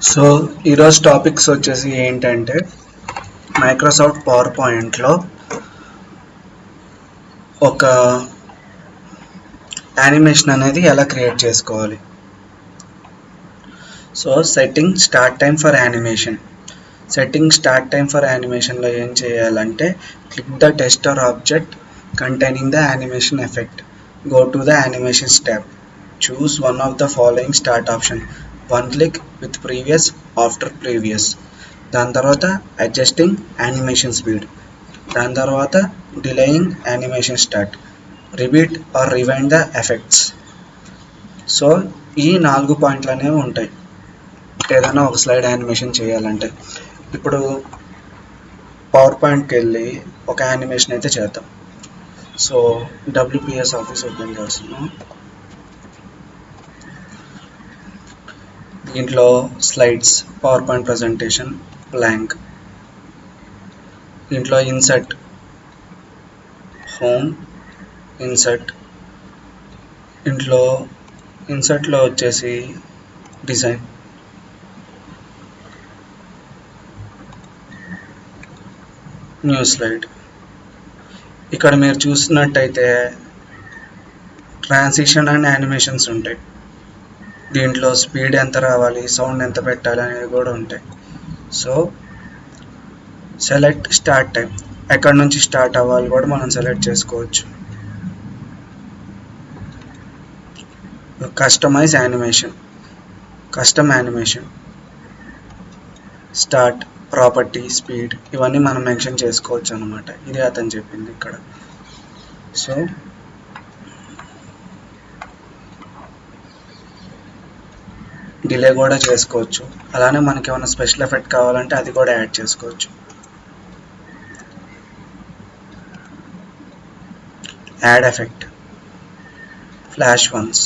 So ఈరోజు topics వచ్చేసి ఏంటంటే మైక్రోసాఫ్ట్ పవర్ పాయింట్లో ఒక యానిమేషన్ అనేది ఎలా క్రియేట్ చేసుకోవాలి. So setting start time for animation. Start time for యానిమేషన్లో ఏం చేయాలంటే click the tester object containing the animation effect. Go to the animations tab. Choose one of the following start option. One click with previous, after previous. దాని తర్వాత adjusting animation speed, దాని తర్వాత delaying animation start, repeat or rewind the effects. So ఈ 4 పాయింట్లు అనేవి ఉంటాయి ఏదైనా ఒక స్లైడ్ యానిమేషన్ చేయాలంటే. ఇప్పుడు పవర్ పాయింట్కి వెళ్ళి ఒక యానిమేషన్ అయితే చేద్దాం. సో డబ్ల్యూపిఎస్ ఆఫీస్ ఓపెన్ చేస్తున్నాం. దీంట్లో slides, power point presentation, blank. దీంట్లో ఇన్సర్ట్, హోమ్, ఇన్సర్ట్. దీంట్లో ఇన్సర్ట్లో వచ్చేసి డిజైన్, న్యూ స్లైడ్. ఇక్కడ మీరు చూసినట్టయితే ట్రాన్సిషన్ అండ్ యానిమేషన్స్ ఉంటాయి. దీంట్లో స్పీడ్ ఎంత రావాలి, సౌండ్ ఎంత పెట్టాలి అనేవి కూడా ఉంటాయి. సో సెలెక్ట్ స్టార్ట్ టైం, ఎక్కడి నుంచి స్టార్ట్ అవ్వాలి కూడా మనం సెలెక్ట్ చేసుకోవచ్చు. Customize animation, custom animation, start, property, speed, ఇవన్నీ మనం మెన్షన్ చేసుకోవచ్చు అనమాట. ఇదే అతను చెప్పింది ఇక్కడ. సో డిలే కూడా చేసుకోవచ్చు. అలానే మనకి ఏమైనా స్పెషల్ ఎఫెక్ట్ కావాలంటే అది కూడా యాడ్ చేసుకోవచ్చు. యాడ్ ఎఫెక్ట్, ఫ్లాష్ వన్స్,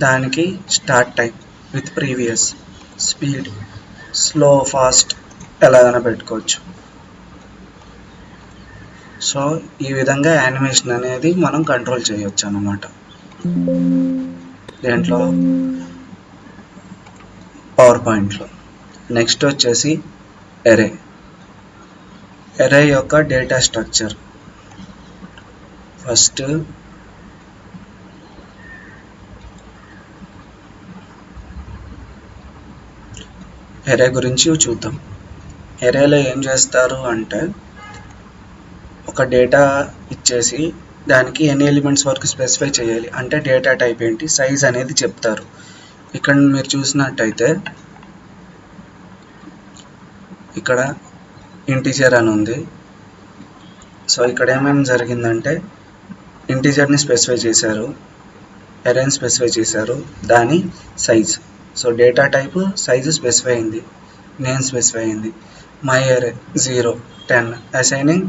దానికి start time with previous, speed, slow, fast ఎలాగైనా పెట్టుకోవచ్చు. సో ఈ విధంగా యానిమేషన్ అనేది మనం కంట్రోల్ చేయొచ్చు అన్నమాట. దేంట్లో, పవర్ పాయింట్లో. నెక్స్ట్ వచ్చేసి ఎరే. ఎరే యొక్క డేటా స్ట్రక్చర్. ఫస్ట్ ఎరే గురించి చూద్దాం. ఎరేలో ఏం చేస్తారు అంటే ఒక డేటా ఇచ్చేసి దానికి ఎన్ని ఎలిమెంట్స్ వరకు స్పెసిఫై చేయాలి అంటే డేటా టైప్ ఏంటి, సైజ్ అనేది చెప్తారు. ఇక్కడ మీరు చూసినట్టయితే ఇక్కడ ఇంటీజర్ అని ఉంది. సో ఇక్కడ ఏమేమి జరిగిందంటే ఇంటీజర్ని స్పెసిఫై చేశారు, ఎరేని స్పెసిఫై చేశారు, దాని size. So data type size specify అయింది, నేమ్ స్పెసిఫై అయింది. మై ఎరే 0, 10 అసైనింగ్,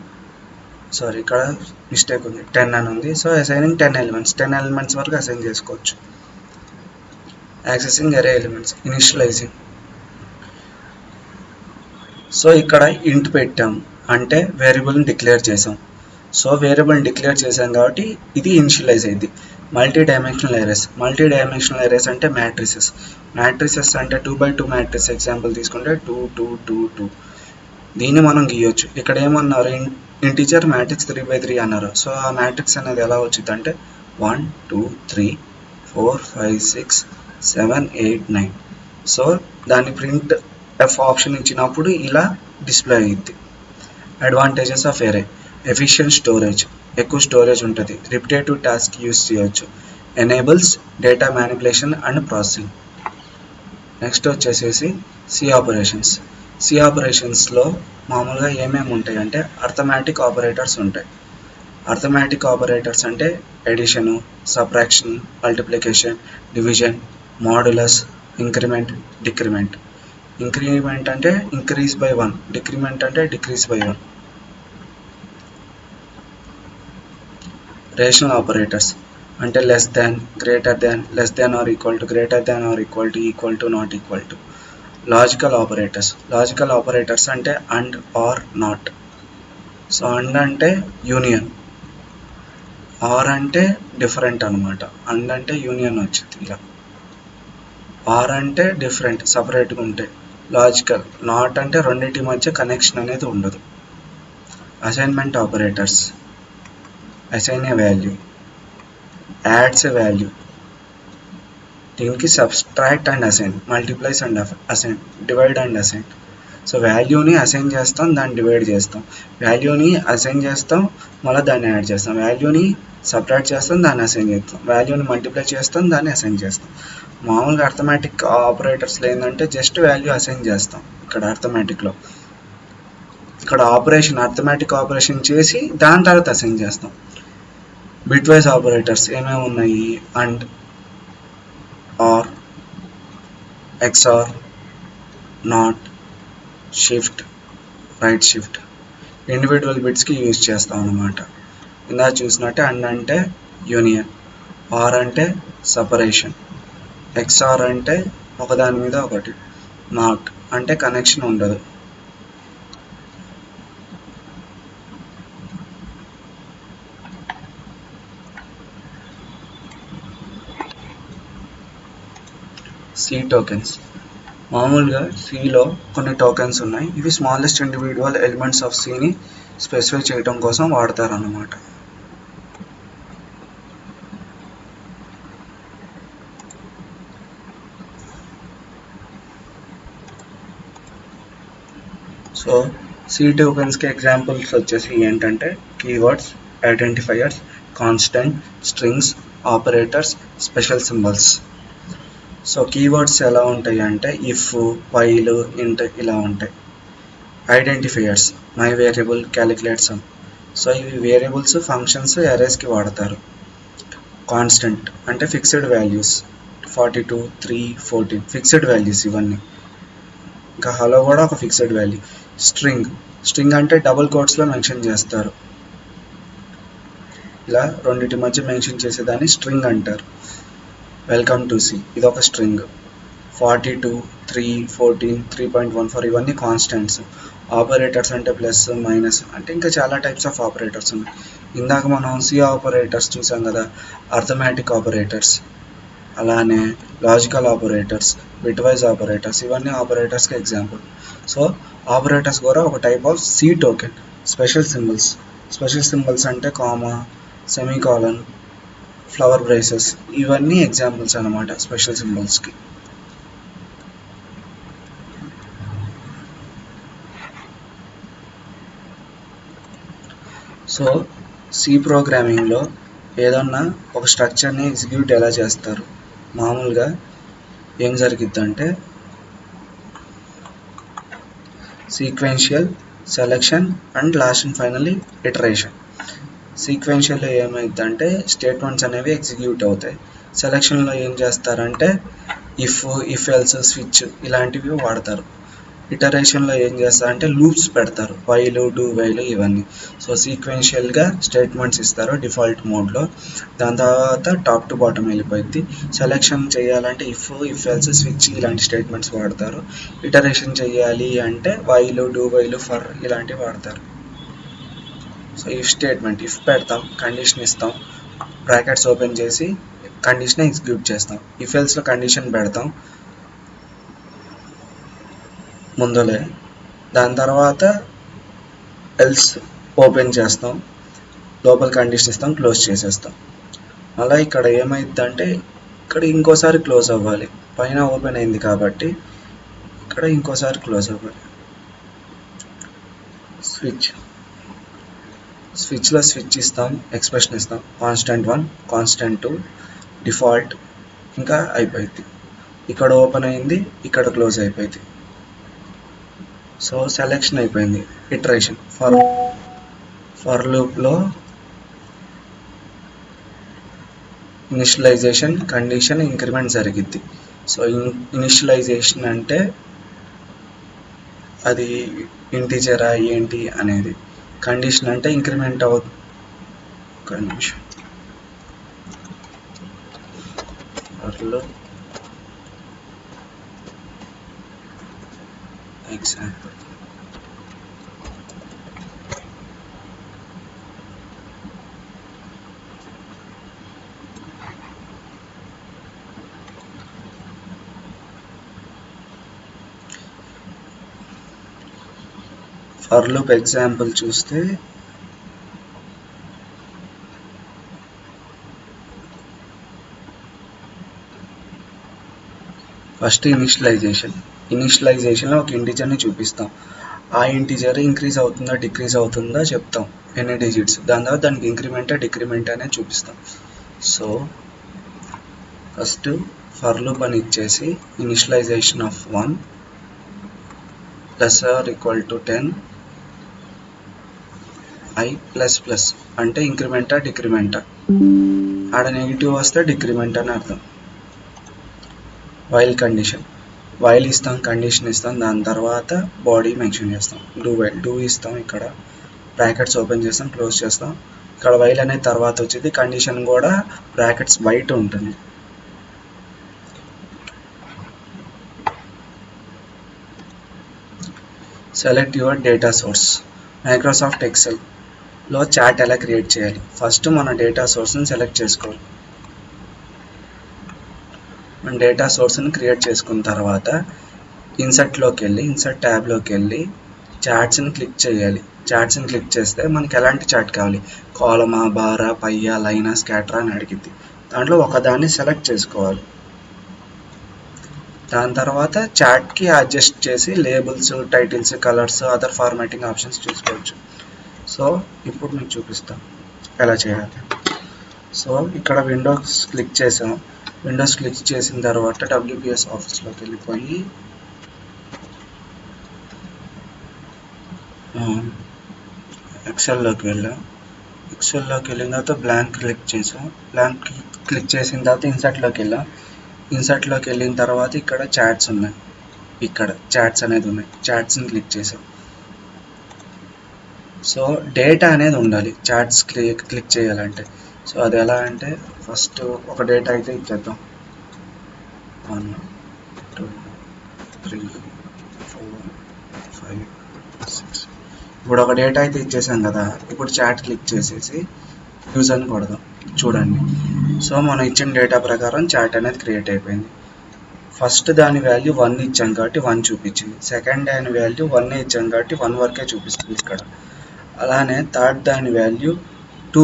సారీ ఇక్కడ మిస్టేక్ ఉంది, 10 అని ఉంది. సో అసైనింగ్ 10 ఎలిమెంట్స్ వరకు అసైన్ చేసుకోవచ్చు. Accessing array elements, initialising. So ఇక్కడ ఇంట్ పెట్టాం అంటే వేరియబుల్ని డిక్లేర్ చేసాం. సో వేరియబుల్ని డిక్లేర్ చేసాం కాబట్టి ఇది ఇనిషియలైజ్ అయింది. మల్టీ డైమెన్షనల్ ఎరేస్ అంటే మ్యాట్రిసెస్ అంటే 2x2 మ్యాట్రిక్స్ ఎగ్జాంపుల్ తీసుకుంటే 2 2 2 2. దీన్ని మనం గీయొచ్చు. ఇక్కడ ఏమన్నారు, ఇంటీజర్ మ్యాట్రిక్స్ 3x3 అన్నారు. సో ఆ మ్యాట్రిక్స్ అనేది ఎలా వచ్చింది అంటే 1 2 3 4 5 6 7 8 9. సో దాన్ని ప్రింట్ ఎఫ్ ఆప్షన్ ఇచ్చినప్పుడు ఇలా డిస్ప్లే అయ్యింది. అడ్వాంటేజెస్ ఆఫ్ ఎరే: ఎఫిషియెంట్ స్టోరేజ్, ఎక్కువ స్టోరేజ్ ఉంటుంది, రిపిటేటివ్ టాస్క్ యూస్ చేయొచ్చు, enables data manipulation and processing. Next వచ్చేసేసి సి ఆపరేషన్స్లో మామూలుగా ఏమేమి ఉంటాయి అంటే అర్థమెటిక్ ఆపరేటర్స్ ఉంటాయి. అర్థమెటిక్ ఆపరేటర్స్ అంటే addition, subtraction, multiplication, division, modulus, increment, decrement. Increment అంటే ఇంక్రీజ్ బై 1, డిక్రిమెంట్ అంటే డిక్రీజ్ బై 1. రేషనల్ ఆపరేటర్స్ అంటే less than, greater than, less than or equal to, greater than or equal to, not equal to. Logical operators అంటే and, or, not. So and అంటే union, or అంటే different అనమాట, and అంటే union వచ్చింది ఇలా. Are అంటే different, సపరేట్గా ఉంటాయి. లాజికల్. నాట్ అంటే రెండింటి మధ్య కనెక్షన్ అనేది ఉండదు. Assignment operators. అసైన్ ఏ వాల్యూ, యాడ్స్ ఏ వాల్యూ. దీనికి subtract and assign, multiplies and assign, divide and assign. So వాల్యూని అసైన్ చేస్తాం, దాన్ని డివైడ్ చేస్తాం. వాల్యూని అసైన్ చేస్తాం, మళ్ళీ దాన్ని యాడ్ చేస్తాం. వాల్యూని సబ్ట్రాక్ట్ చేస్తాం, దాన్ని అసైన్ చేస్తాం. వాల్యూని మల్టిప్లై చేస్తాం, దాన్ని అసైన్ చేస్తాం. మామూలుగా అర్థమెటిక్ ఆపరేటర్స్లో ఏంటంటే జస్ట్ వాల్యూ అసైన్ చేస్తాం. ఇక్కడ అర్థమెటిక్లో ఇక్కడ ఆపరేషన్, అర్థమెటిక్ ఆపరేషన్ చేసి దాని తర్వాత అసైన్ చేస్తాం. బిట్ వైజ్ ఆపరేటర్స్ ఏమేమి ఉన్నాయి? And, or, XOR, not, shift, right shift. Individual బిట్స్కి యూజ్ చేస్తాం అన్నమాట. ఇందా చూసినట్టే అండ్ అంటే యూనియన్, ఆర్ అంటే సపరేషన్, ఎక్స్ఆర్ అంటే ఒకదాని మీద ఒకటి, నాట్ అంటే కనెక్షన్ ఉండదు. C tokens. మామూలుగా సిలో కొన్ని టోకెన్స్ ఉన్నాయి. ఇవి స్మాలెస్ట్ ఇండివిజువల్ ఎలిమెంట్స్ ఆఫ్ సిని స్పెసిఫై చేయడం కోసం వాడతారన్నమాట. సో సి టోకెన్స్కి ఎగ్జాంపుల్స్ వచ్చేసి ఏంటంటే keywords, identifiers, constant, strings, operators, special symbols. So keywords ఎలా ఉంటాయి అంటే ఇఫ్, వైల్, ఇంట్ ఇలా ఉంటాయి. Identifiers, my variable, calculate some. So ఇవి వేరియబుల్స్, ఫంక్షన్స్, అరేస్కి వాడతారు. కాన్స్టెంట్ అంటే ఫిక్స్డ్ వాల్యూస్, 42, 3, 14 ఫిక్స్డ్ వాల్యూస్ ఇవన్నీ. ఇంకా హలో కూడా ఒక ఫిక్స్డ్ వాల్యూ. స్ట్రింగ్ అంటే డబుల్ కోట్స్లో మెన్షన్ చేస్తారు. ఇలా రెండింటి మధ్య మెన్షన్ చేసేదాన్ని స్ట్రింగ్ అంటారు. వెల్కమ్ టు సి ఇది ఒక స్ట్రింగ్. 42, 3, 14, 3.14 ఇవన్నీ కాన్స్టెంట్స్. ఆపరేటర్స్ అంటే ప్లస్, మైనస్ అంటే ఇంకా చాలా టైప్స్ ఆఫ్ ఆపరేటర్స్ ఉన్నాయి. ఇందాక మనం సి ఆపరేటర్స్ చూసాం కదా, అర్థమెటిక్ ఆపరేటర్స్, అలానే లాజికల్ ఆపరేటర్స్, బిట్వైజ్ ఆపరేటర్స్, ఇవన్నీ ఆపరేటర్స్కి ఎగ్జాంపుల్. సో ఆపరేటర్స్ కూడా ఒక type of C token. Special symbols అంటే కామా, సెమీకాలన్, ఫ్లవర్ బ్రేసెస్, ఇవన్నీ ఎగ్జాంపుల్స్ అన్నమాట స్పెషల్ సింబల్స్కి. సో సి ప్రోగ్రామింగ్లో ఏదన్నా ఒక స్ట్రక్చర్ని ఎగ్జిక్యూట్ ఎలా చేస్తారు? మామూలుగా ఏం జరిగిద్దంటే sequential, selection and last and finally iteration. సీక్వెన్షియల్లో ఏమైందంటే స్టేట్మెంట్స్ అనేవి ఎగ్జిక్యూట్ అవుతాయి. సెలెక్షన్లో ఏం చేస్తారంటే ఇఫ్ ఎల్స్, స్విచ్ ఇలాంటివి వాడతారు. ఇటరేషన్లో ఏం చేస్తారంటే లూప్స్ పెడతారు, వైలు, డూ వైలు ఇవన్నీ. సో సీక్వెన్షియల్గా స్టేట్మెంట్స్ ఇస్తారు డిఫాల్ట్ మోడ్లో. దాని తర్వాత టాప్ టు బాటమ్ వెళ్ళిపోయింది. సెలెక్షన్ చేయాలంటే ఇఫ్ ఎల్స్, స్విచ్ ఇలాంటి స్టేట్మెంట్స్ వాడతారు. ఇటరేషన్ చేయాలి అంటే వైలు, డూ వైలు, ఫర్ ఇలాంటివి వాడతారు. సో ఇఫ్ స్టేట్మెంట్, ఇఫ్ పెడతాం, కండిషన్ ఇస్తాం, బ్రాకెట్స్ ఓపెన్ చేసి కండిషన్ ఎగ్జిక్యూట్ చేస్తాం. ఇఫ్ ఎల్స్లో కండిషన్ పెడతాం ముందలే, దాని తర్వాత ఎల్స్ ఓపెన్ చేస్తాం, లోపల కండిషన్ ఇస్తాం, క్లోజ్ చేసేస్తాం. అలా ఇక్కడ ఏమైందంటే ఇక్కడ ఇంకోసారి క్లోజ్ అవ్వాలి. పైన ఓపెన్ అయింది కాబట్టి ఇక్కడ ఇంకోసారి క్లోజ్ అవ్వాలి. స్విచ్లో స్విచ్ ఇస్తాం, ఎక్స్ప్రెషన్ ఇస్తాం, కాన్స్టెంట్ 1, కాన్స్టెంట్ 2, డిఫాల్ట్, ఇంకా అయిపోయింది. ఇక్కడ ఓపెన్ అయింది, ఇక్కడ క్లోజ్ అయిపోయింది. సో సెలెక్షన్ అయిపోయింది. ఇటరేషన్, ఫర్ లూప్లో ఇనిషియలైజేషన్, కండిషన్, ఇంక్రిమెంట్ జరిగిద్ది. సో ఇనిషియలైజేషన్ అంటే అది ఇంటిజరా ఏంటి అనేది. కండిషన్ అంటే ఇంక్రిమెంట్ ఒక నిమిషం, ఎగ్జాంపుల్ ఫర్ లూప్ ఎగ్జాంపుల్ చూస్తే ఫస్ట్ ఇనిషియలైజేషన్లో ఒక ఇంటిజర్ని చూపిస్తాం. ఆ ఇంటిజర్ ఇంక్రీజ్ అవుతుందా డిక్రీజ్ అవుతుందా చెప్తాం, ఎన్ని డిజిట్స్. దాని తర్వాత దానికి ఇంక్రిమెంట్ డిక్రిమెంట్ అనేది చూపిస్తాం. సో ఫస్ట్ ఫర్ లూప్ అని ఇచ్చేసి initialization of 1 plus or equal to 10 i plus plus అంటే ఇంక్రిమెంటా డిక్రిమెంటా, ఆడ నెగిటివ్ వస్తే డిక్రిమెంట్ అని అర్థం. వైల్ కండిషన్, వైల్ ఇస్తాం, కండిషన్ ఇస్తాం, దాని తర్వాత బాడీ మెన్షన్ చేస్తాం. డూ ఇస్తాం, ఇక్కడ బ్రాకెట్స్ ఓపెన్ చేస్తాం, క్లోజ్ చేస్తాం. ఇక్కడ వైల్ అనేది తర్వాత వచ్చేది, కండిషన్ కూడా బ్రాకెట్స్ బయట ఉంటుంది. Select your data source. Microsoft ఎక్సెల్లో చాట్ ఎలా క్రియేట్ చేయాలి? ఫస్ట్ మన డేటా సోర్స్ని సెలెక్ట్ చేసుకోవాలి. మన డేటా సోర్స్ని క్రియేట్ చేసుకున్న తర్వాత ఇన్సర్ట్లోకి వెళ్ళి ఇన్సర్ట్ ట్యాబ్లోకి వెళ్ళి చాట్స్ని క్లిక్ చేయాలి. చాట్స్ని క్లిక్ చేస్తే మనకి ఎలాంటి చాట్ కావాలి, కాలమా, బారా, పయ్యా, లైనా, స్కాటరా అని అడిగింది. దాంట్లో ఒకదాన్ని సెలెక్ట్ చేసుకోవాలి. దాని తర్వాత చాట్కి అడ్జస్ట్ చేసి labels, titles, colours, other formatting options చూసుకోవచ్చు. సో ఇప్పుడు మీకు చూపిస్తాం ఎలా చేయాలి. సో ఇక్కడ విండోస్ క్లిక్ చేసాం. విండోస్ క్లిక్ చేసిన తర్వాత WPS ఆఫీస్లోకి వెళ్ళిపోయి ఎక్సెల్లోకి వెళ్ళాం. ఎక్సెల్లోకి వెళ్ళిన తర్వాత బ్లాంక్ క్లిక్ చేసాం. బ్లాంక్ క్లిక్ చేసిన తర్వాత ఇన్సర్ట్లోకి వెళ్ళాం. ఇన్సర్ట్లోకి వెళ్ళిన తర్వాత ఇక్కడ చాట్స్ ఉన్నాయి, ఇక్కడ చాట్స్ అనేది ఉన్నాయి. చాట్స్ని క్లిక్ చేసాం. సో డేటా అనేది ఉండాలి చాట్స్ క్లిక్ చేయాలంటే. సో అది ఎలా అంటే ఫస్ట్ ఒక డేటా అయితే ఇచ్చేద్దాం, 1 2 3 4 5 6. ఇప్పుడు ఒక డేటా అయితే ఇచ్చేసాం కదా. ఇప్పుడు చాట్ క్లిక్ చేసేసి యూజ్ అని కొడదాం. చూడండి, సో మనం ఇచ్చిన డేటా ప్రకారం చాట్ అనేది క్రియేట్ అయిపోయింది. ఫస్ట్ దాని వాల్యూ 1 ఇచ్చాం కాబట్టి 1 చూపించింది. సెకండ్ దాని వాల్యూ 1 ఇచ్చాం కాబట్టి 1 వరకే చూపిస్తుంది ఇక్కడ. అలానే థర్డ్ దాని వాల్యూ 2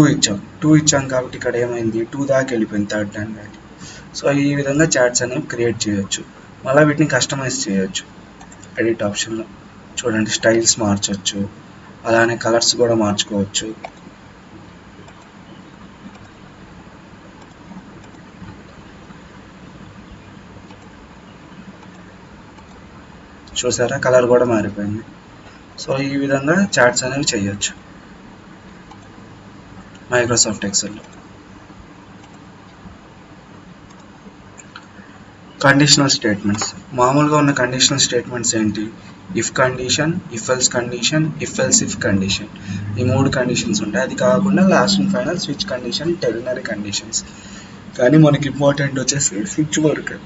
ఇచ్చాం కాబట్టి ఇక్కడ ఏమైంది, 2 దాకా వెళ్ళిపోయింది థర్డ్ దాని వాల్యూ. సో ఈ విధంగా చాట్స్ అనేవి క్రియేట్ చేయొచ్చు. మళ్ళీ వీటిని కస్టమైజ్ చేయొచ్చు ఎడిట్ ఆప్షన్లో. చూడండి, స్టైల్స్ మార్చొచ్చు, అలానే కలర్స్ కూడా మార్చుకోవచ్చు. చూసారా, కలర్ కూడా మారిపోయింది. సో ఈ విధంగా చాట్స్ అనేవి చేయొచ్చు మైక్రోసాఫ్ట్ ఎక్సెల్లో. Conditional statements. మామూలుగా ఉన్న కండిషనల్ స్టేట్మెంట్స్ ఏంటి, if condition, if else condition, if else if condition. ఈ 3 కండిషన్స్ ఉంటాయి. అది కాకుండా last and final switch condition, ternary conditions. కానీ మనకి ఇంపార్టెంట్ వచ్చేసి స్విచ్ వరకు,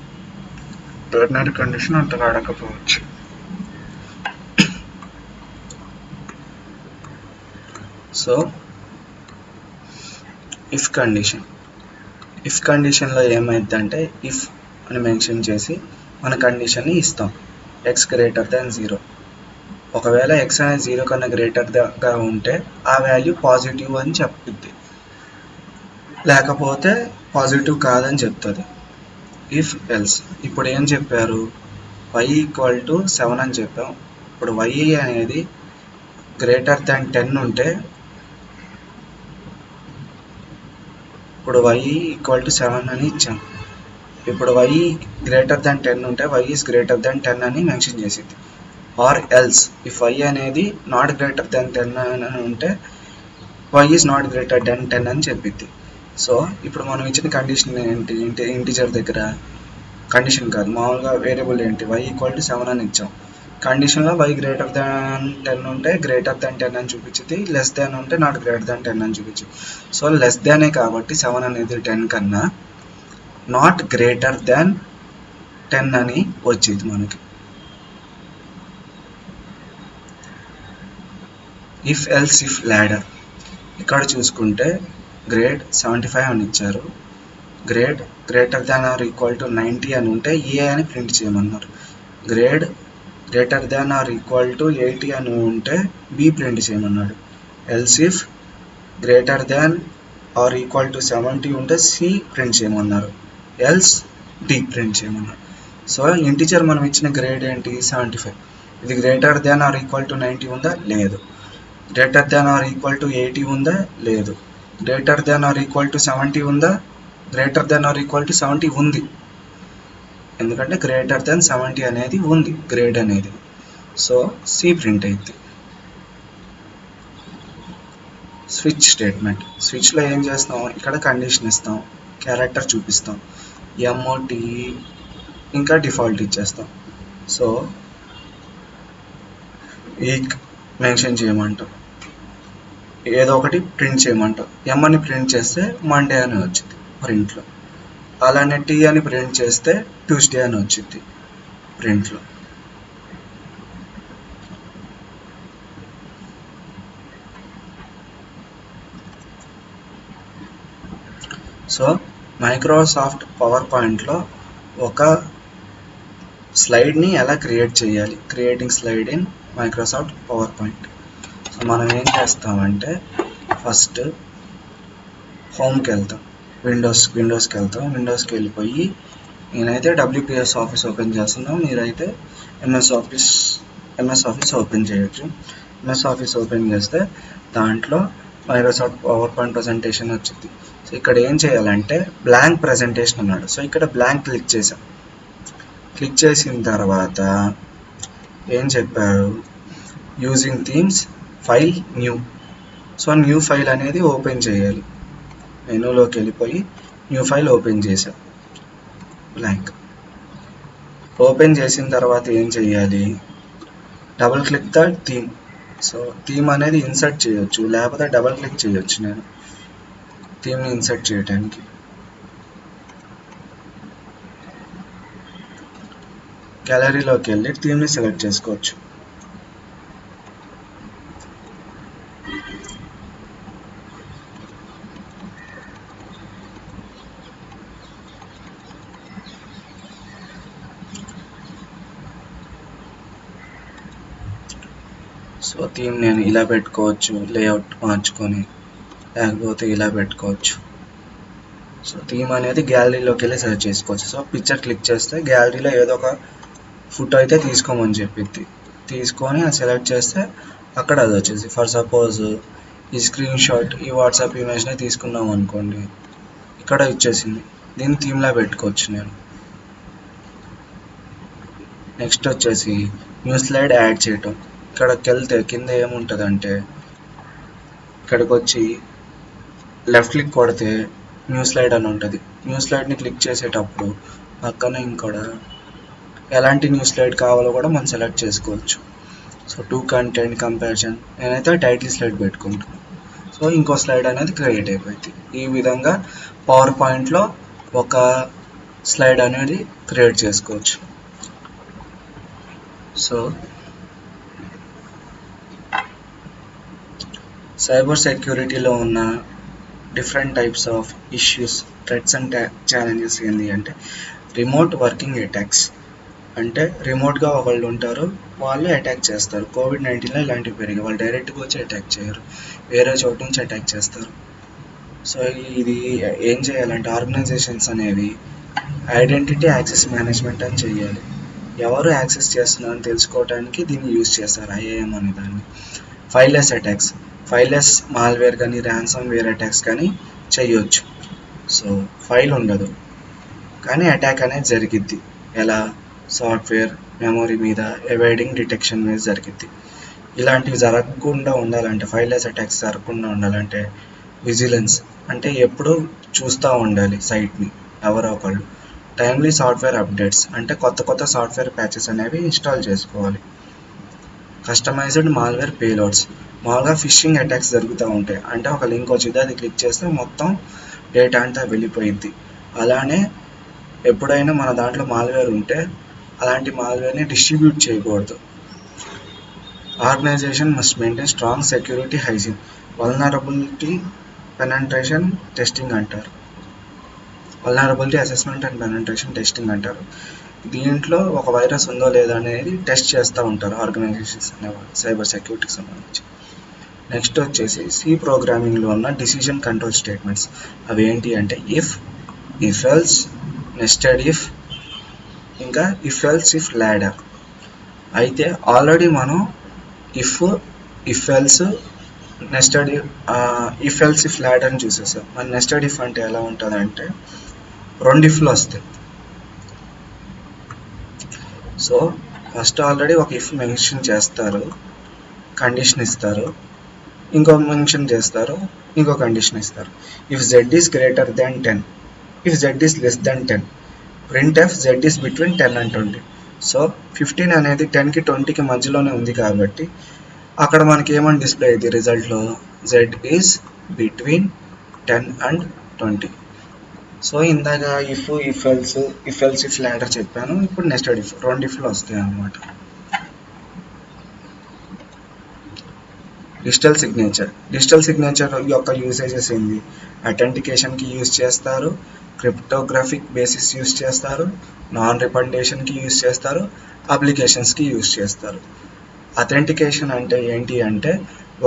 టెర్నరీ కండిషన్ అంత వాడకపోవచ్చు. సో ఇఫ్ కండిషన్లో ఏమైందంటే ఇఫ్ అని మెన్షన్ చేసి మన కండిషన్ని ఇస్తాం, x గ్రేటర్ దాన్ 0. ఒకవేళ x అనేది 0 కన్నా గ్రేటర్గా ఉంటే ఆ వాల్యూ పాజిటివ్ అని చెప్తుంది, లేకపోతే పాజిటివ్ కాదని చెప్తుంది. ఇఫ్ ఎల్స్ ఇప్పుడు ఏం చెప్పారు, y ఈక్వల్ టు 7 అని చెప్పాం. ఇప్పుడు y అనేది గ్రేటర్ దాన్ 10 ఉంటే, ఇప్పుడు y ఈక్వల్ టు 7 అని ఇచ్చాం. ఇప్పుడు y గ్రేటర్ దాన్ 10 ఉంటే y ఈజ్ గ్రేటర్ దాన్ 10 అని మెన్షన్ చేసింది. ఆర్ ఎల్స్ ఇఫ్ y అనేది నాట్ గ్రేటర్ దాన్ 10 అని ఉంటే y is not greater than 10 అని చెప్పిద్ది. సో ఇప్పుడు మనం ఇచ్చిన కండిషన్ ఏంటి, ఇంటిజర్ దగ్గర కండిషన్ కాదు, మామూలుగా వేరియబుల్ ఏంటి, y ఈక్వల్ టు 7 అని ఇచ్చాం. కండిషన్లో y గ్రేటర్ దాన్ 10 ఉంటే గ్రేటర్ దాన్ 10 అని చూపించింది, లెస్ దాన్ ఉంటే నాట్ గ్రేటర్ దాన్ 10 అని చూపించింది. సో లెస్ దానే కాబట్టి 7 అనేది 10 కన్నా, నాట్ గ్రేటర్ దాన్ 10 అని వచ్చింది మనకి. ఇఫ్ ఎల్స్ ఇఫ్ ల్యాడర్, ఇక్కడ చూసుకుంటే గ్రేడ్ 75 అని ఇచ్చారు, grade greater than or equal to 90 అని ఉంటే ఏ అని ప్రింట్ చేయమన్నారు. Grade greater than or equal to 80 అని ఉంటే బి ప్రింట్ చేయమన్నాడు. Else if greater than or equal to 70 ఉంటే సి ప్రింట్ చేయమన్నారు. ఎల్స్ డి ప్రింట్ చేయమన్నారు. సో ఇంటిజర్ మనం ఇచ్చిన గ్రేడ్ ఏంటి 75. ఇది greater than or equal to 90 ఉందా? లేదు. Greater than or equal to 80 ఉందా? లేదు. Greater than or equal to 70 ఉందా? Greater than or equal to 70 ఉంది. ఎందుకంటే గ్రేటర్ దాన్ 70 అనేది ఉంది గ్రేడ్ అనేది. సో సి ప్రింట్ అయింది. Switch statement. స్విచ్లో ఏం చేస్తాం, ఇక్కడ కండిషన్ ఇస్తాం, క్యారెక్టర్ చూపిస్తాం, ఎంఓటి ఇంకా డిఫాల్ట్ ఇచ్చేస్తాం. సో వీక్ మెన్షన్ చేయమంటాం, ఏదో ఒకటి ప్రింట్ చేయమంటాం. ఎం అని ప్రింట్ చేస్తే మండే అని వచ్చింది ప్రింట్లో. అలానే టీ అని ప్రింట్ చేస్తే ట్యూస్డే అని వచ్చింది ప్రింట్లో. సో మైక్రోసాఫ్ట్ పవర్ పాయింట్లో ఒక స్లైడ్ని ఎలా క్రియేట్ చేయాలి, creating slide in Microsoft power point. So మనం ఏం చేస్తామంటే ఫస్ట్ హోమ్కి వెళ్తాం, విండోస్కి వెళ్తాం. విండోస్కి వెళ్ళిపోయి నేనైతే డబ్ల్యూపిఎస్ ఆఫీస్ ఓపెన్ చేస్తున్నాం, మీరైతే ఎంఎస్ ఆఫీస్ ఓపెన్ చేయొచ్చు. ఎంఎస్ ఆఫీస్ ఓపెన్ చేస్తే దాంట్లో మైక్రోసాఫ్ట్ పవర్ పాయింట్ ప్రజెంటేషన్ వచ్చింది. సో ఇక్కడ ఏం చేయాలంటే బ్లాంక్ ప్రజెంటేషన్ అన్నాడు. సో ఇక్కడ బ్లాంక్ క్లిక్ చేసాం. క్లిక్ చేసిన తర్వాత ఏం చెప్పారు, using themes file new. So new file అనేది ఓపెన్ చేయాలి. మెనూలోకి వెళ్ళిపోయి న్యూ ఫైల్ ఓపెన్ చేసాం, బ్లాంక్. ఓపెన్ చేసిన తర్వాత ఏం చేయాలి, double click the theme. So theme అనేది ఇన్సర్ట్ చేయొచ్చు, లేకపోతే డబుల్ క్లిక్ చేయొచ్చు నేను థీమ్ని ఇన్సర్ట్ చేయడానికి. గ్యాలరీలోకి వెళ్ళి థీమ్ని సెలెక్ట్ చేసుకోవచ్చు. సో థీమ్ నేను ఇలా పెట్టుకోవచ్చు, లేఅవుట్ మార్చుకొని, లేకపోతే ఇలా పెట్టుకోవచ్చు. సో థీమ్ అనేది గ్యాలరీలోకి వెళ్ళి సెలెక్ట్ చేసుకోవచ్చు. సో పిక్చర్ క్లిక్ చేస్తే గ్యాలరీలో ఏదో ఒక ఫోటో అయితే తీసుకోమని చెప్పింది, తీసుకొని అది సెలెక్ట్ చేస్తే అక్కడ అది వచ్చేసి, ఫర్ సపోజ్ ఈ స్క్రీన్ షాట్, ఈ వాట్సాప్ ఇమేజ్ని తీసుకున్నాం అనుకోండి, ఇక్కడ ఇచ్చేసింది. దీన్ని థీమ్లా పెట్టుకోవచ్చు నేను. నెక్స్ట్ వచ్చేసి న్యూ స్లైడ్ యాడ్ చేయటం. ఇక్కడికి వెళ్తే కింద ఏముంటుందంటే, ఇక్కడికి వచ్చి లెఫ్ట్ క్లిక్ కొడితే న్యూ స్లైడ్ అని ఉంటుంది. న్యూ స్లైడ్ని క్లిక్ చేసేటప్పుడు పక్కన ఇంకోటి ఎలాంటి న్యూ స్లైడ్ కావాలో కూడా మనం సెలెక్ట్ చేసుకోవచ్చు. సో టు కంటెంట్ కంపారిజన్, నేనైతే టైటిల్ స్లైడ్ పెట్టుకుంటాను. సో ఇంకో స్లైడ్ అనేది క్రియేట్ అయిపోయింది. ఈ విధంగా పవర్ పాయింట్లో ఒక స్లైడ్ అనేది క్రియేట్ చేసుకోవచ్చు. సో సైబర్ సెక్యూరిటీలో ఉన్న different types of issues, threats and challenges ఏంటి అంటే, రిమోట్ వర్కింగ్ అటాక్స్. అంటే రిమోట్గా వాళ్ళు ఉంటారు, వాళ్ళు అటాక్ చేస్తారు. కోవిడ్-19లో ఇలాంటివి పెరిగాయి. వాళ్ళు డైరెక్ట్గా వచ్చి అటాక్ చేయరు, వేరే చోటు నుంచి అటాక్ చేస్తారు. సో ఇది ఏం చేయాలంటే ఆర్గనైజేషన్స్ అనేవి ఐడెంటిటీ యాక్సెస్ మేనేజ్మెంట్ అని చేయాలి. ఎవరు యాక్సెస్ చేస్తున్నారని తెలుసుకోవడానికి దీన్ని యూజ్ చేస్తారు, ఐఏఎం అనే దాన్ని. ఫైల్లెస్ అటాక్స్, ఫైల్లెస్ మాల్వేర్ కానీ ర్యాన్సమ్ వేర్ అటాక్స్ కానీ చేయొచ్చు. సో ఫైల్ ఉండదు కానీ అటాక్ అనేది జరిగిద్ది. ఎలా, సాఫ్ట్వేర్ మెమొరీ మీద, ఎవైడింగ్ డిటెక్షన్ మీద జరిగిద్ది. ఇలాంటివి జరగకుండా ఉండాలంటే, ఫైల్లెస్ అటాక్స్ జరగకుండా ఉండాలంటే విజిలెన్స్ అంటే ఎప్పుడూ చూస్తూ ఉండాలి సైట్ని ఎవరో ఒకళ్ళు. టైమ్లీ సాఫ్ట్వేర్ అప్డేట్స్ అంటే కొత్త సాఫ్ట్వేర్ ప్యాచెస్ అనేవి ఇన్స్టాల్ చేసుకోవాలి. కస్టమైజ్డ్ మాల్వేర్ పేలోడ్స్, మామూలుగా ఫిషింగ్ అటాక్స్ జరుగుతూ ఉంటాయి. అంటే ఒక లింక్ వచ్చింది, అది క్లిక్ చేస్తే మొత్తం డేటా అంతా వెళ్ళిపోయింది. అలానే ఎప్పుడైనా మన దాంట్లో మాల్వేర్ ఉంటే అలాంటి మాల్వేర్ని డిస్ట్రిబ్యూట్ చేయకూడదు. Organisation must maintain strong security hygiene. Vulnerability penetration testing అంటారు, vulnerability assessment and penetration testing అంటారు. దీంట్లో ఒక వైరస్ ఉందో లేదా అనేది టెస్ట్ చేస్తూ ఉంటారు ఆర్గనైజేషన్స్ అనేవాళ్ళు సైబర్ సెక్యూరిటీకి సంబంధించి. నెక్స్ట్ వచ్చేసి సి ప్రోగ్రామింగ్లో ఉన్న డిసిజన్ కంట్రోల్ స్టేట్మెంట్స్. అవి ఏంటి అంటే ఇఫ్ ఎల్స్, నెస్టెడ్ ఇఫ్, ఇంకా ఇఫ్ ఎల్స్ ఇఫ్ లాడర్. అయితే ఆల్రెడీ మనం if else, nested if else if ladder అని చూసేసాం. మన నెస్టెడ్ ఇఫ్ అంటే ఎలా ఉంటుంది అంటే 2 ఇఫ్లు వస్తాయి. సో ఫస్ట్ ఆల్రెడీ ఒక ఇఫ్ మెన్షన్ చేస్తారు, కండిషన్ ఇస్తారు, ఇంకో మెన్షన్ చేస్తారు, ఇంకో కండిషన్ ఇస్తారు. If Z is greater than 10, if Z is less than 10, print F Z is between 10 and 20. So 15 అనేది 10కి 20కి మధ్యలోనే ఉంది కాబట్టి అక్కడ మనకి ఏమని డిస్ప్లే అయింది రిజల్ట్లో, Z is between 10 and 20. So ఇందాక ఇఫ్ ఎల్స్ ఇఫ్ లాడర్ చెప్పాను, ఇప్పుడు నెస్టెడ్ ఇఫ్, 2 ఇఫ్లు వస్తాయి అన్నమాట. డిజిటల్ సిగ్నేచర్ యొక్క యూసేజెస్ ఏంది? అథెంటికేషన్కి యూజ్ చేస్తారు, క్రిప్టోగ్రాఫిక్ బేసిస్ యూజ్ చేస్తారు, నాన్ రిపండేషన్కి యూజ్ చేస్తారు, అప్లికేషన్స్కి యూజ్ చేస్తారు. అథెంటికేషన్ అంటే ఏంటి అంటే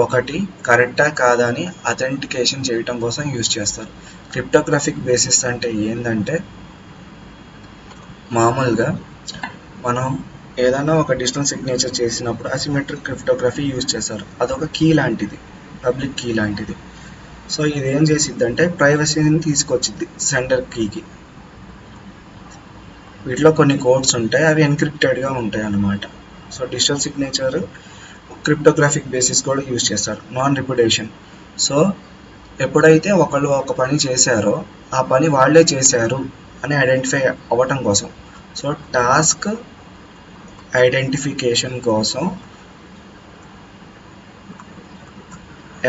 ఒకటి కరెక్టా కాదా అని అథెంటికేషన్ చేయటం కోసం యూజ్ చేస్తారు. క్రిప్టోగ్రాఫిక్ బేసిస్ అంటే ఏంటంటే మామూలుగా మనం ఏదైనా ఒక డిజిటల్ సిగ్నేచర్ చేసినప్పుడు అసిమెట్రిక్ క్రిప్టోగ్రఫీ యూజ్ చేస్తారు. అదొక కీ లాంటిది, పబ్లిక్ కీ లాంటిది. సో ఇది ఏం చేసిద్ది అంటే ప్రైవసీని తీసుకొచ్చిద్ది సెండర్ కీకి. వీటిలో కొన్ని కోడ్స్ ఉంటాయి, అవి ఎన్క్రిప్టెడ్గా ఉంటాయి అన్నమాట. So digital signature cryptographic basis కూడా యూజ్ చేస్తారు. Non repudiation. సో ఎప్పుడైతే ఒకళ్ళు ఒక పని చేశారో ఆ పని వాళ్ళే చేశారు అని ఐడెంటిఫై అవ్వటం కోసం, సో టాస్క్ ఐడెంటిఫికేషన్ కోసం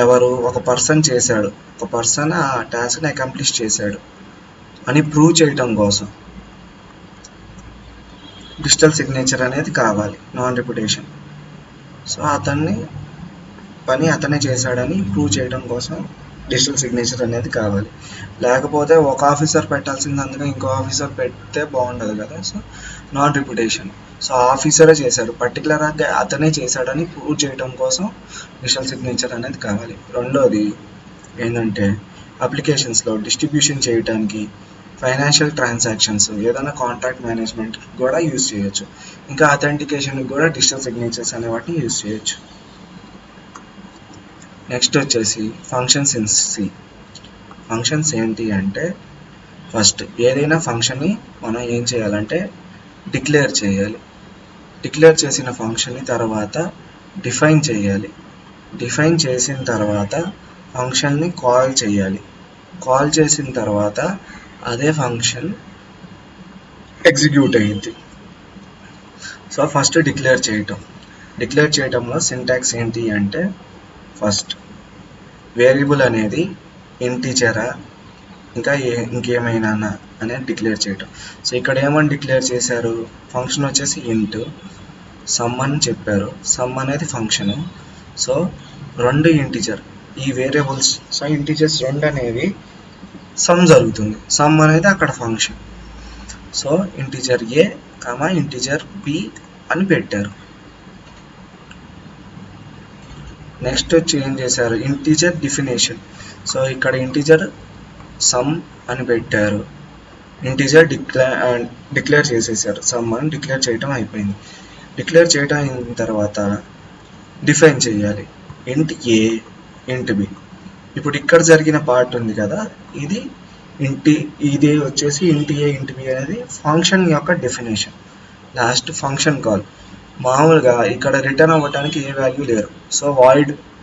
ఎవరు ఒక పర్సన్ చేశాడు, ఒక పర్సన్ ఆ టాస్క్ని అకంప్లిష్ చేశాడు అని ప్రూవ్ చేయటం కోసం డిజిటల్ సిగ్నేచర్ అనేది కావాలి, నాన్ రిప్యుటేషన్. సో అతనే చేశాడని ప్రూవ్ చేయడం కోసం డిజిటల్ సిగ్నేచర్ అనేది కావాలి. లేకపోతే ఒక ఆఫీసర్ పెట్టాల్సింది అందులో ఇంకో ఆఫీసర్ పెడితే బాగుండదు కదా. So non repudiation. సో ఆఫీసరే చేశాడు, పర్టికులర్గా అతనే చేశాడని ప్రూవ్ చేయడం కోసం డిజిటల్ సిగ్నేచర్ అనేది కావాలి. రెండోది ఏంటంటే అప్లికేషన్స్లో డిస్ట్రిబ్యూషన్ చేయడానికి, ఫైనాన్షియల్ ట్రాన్సాక్షన్స్, ఏదైనా కాంట్రాక్ట్ మేనేజ్మెంట్ కూడా యూజ్ చేయొచ్చు. ఇంకా అథెంటికేషన్కి కూడా డిజిటల్ సిగ్నేచర్స్ అనే వాటిని యూజ్ చేయొచ్చు. నెక్స్ట్ వచ్చేసి ఫంక్షన్స్ ఇన్ సి. ఫంక్షన్స్ ఏంటి అంటే ఫస్ట్ ఏదైనా ఫంక్షన్ని మనం ఏం చేయాలంటే డిక్లేర్ చేయాలి. డిక్లేర్ చేసిన ఫంక్షన్ని తర్వాత డిఫైన్ చేయాలి. డిఫైన్ చేసిన తర్వాత ఫంక్షన్ని కాల్ చేయాలి. కాల్ చేసిన తర్వాత అదే ఫంక్షన్ ఎగ్జిక్యూట్ అయ్యింది. సో ఫస్ట్ డిక్లేర్ చేయటంలో సింటాక్స్ ఏంటి అంటే ఫస్ట్ వేరియబుల్ అనేది ఇంటీజరా ఇంకేమైనా అనేది డిక్లేర్ చేయటం. సో ఇక్కడ ఏమని డిక్లేర్ చేశారు, ఫంక్షన్ వచ్చేసి ఇంట్ సమ్ అని చెప్పారు. సమ్ అనేది ఫంక్షను. సో 2 ఇంటీజర్ ఈ వేరియబుల్స్, సో ఇంటీజర్స్ 2 అనేవి సమ్ జరుగుతుంది. సమ్ అనేది అక్కడ function. So integer A integer B అని పెట్టారు. నెక్స్ట్ వచ్చి ఏం చేశారు, ఇంటీజర్ డిఫినేషన్. సో ఇక్కడ ఇంటీజర్ సమ్ అని పెట్టారు, ఇంటీజర్ డిక్లేర్ చేసేసారు. సమ్ అని డిక్లేర్ చేయటం అయిపోయింది. డిక్లేర్ చేయటం అయిన తర్వాత డిఫైన్ చేయాలి, ఇంట్ ఏ ఇంట్ బి. ఇప్పుడు ఇక్కడ జరిగిన పార్ట్ ఉంది కదా, ఇది వచ్చేసి ఇంట్ ఏ ఇంట్ బి అనేది ఫంక్షన్ యొక్క డెఫినేషన్. Last function call. మామూలుగా ఇక్కడ రిటర్న్ అవ్వడానికి ఏ వాల్యూ లేరు. సో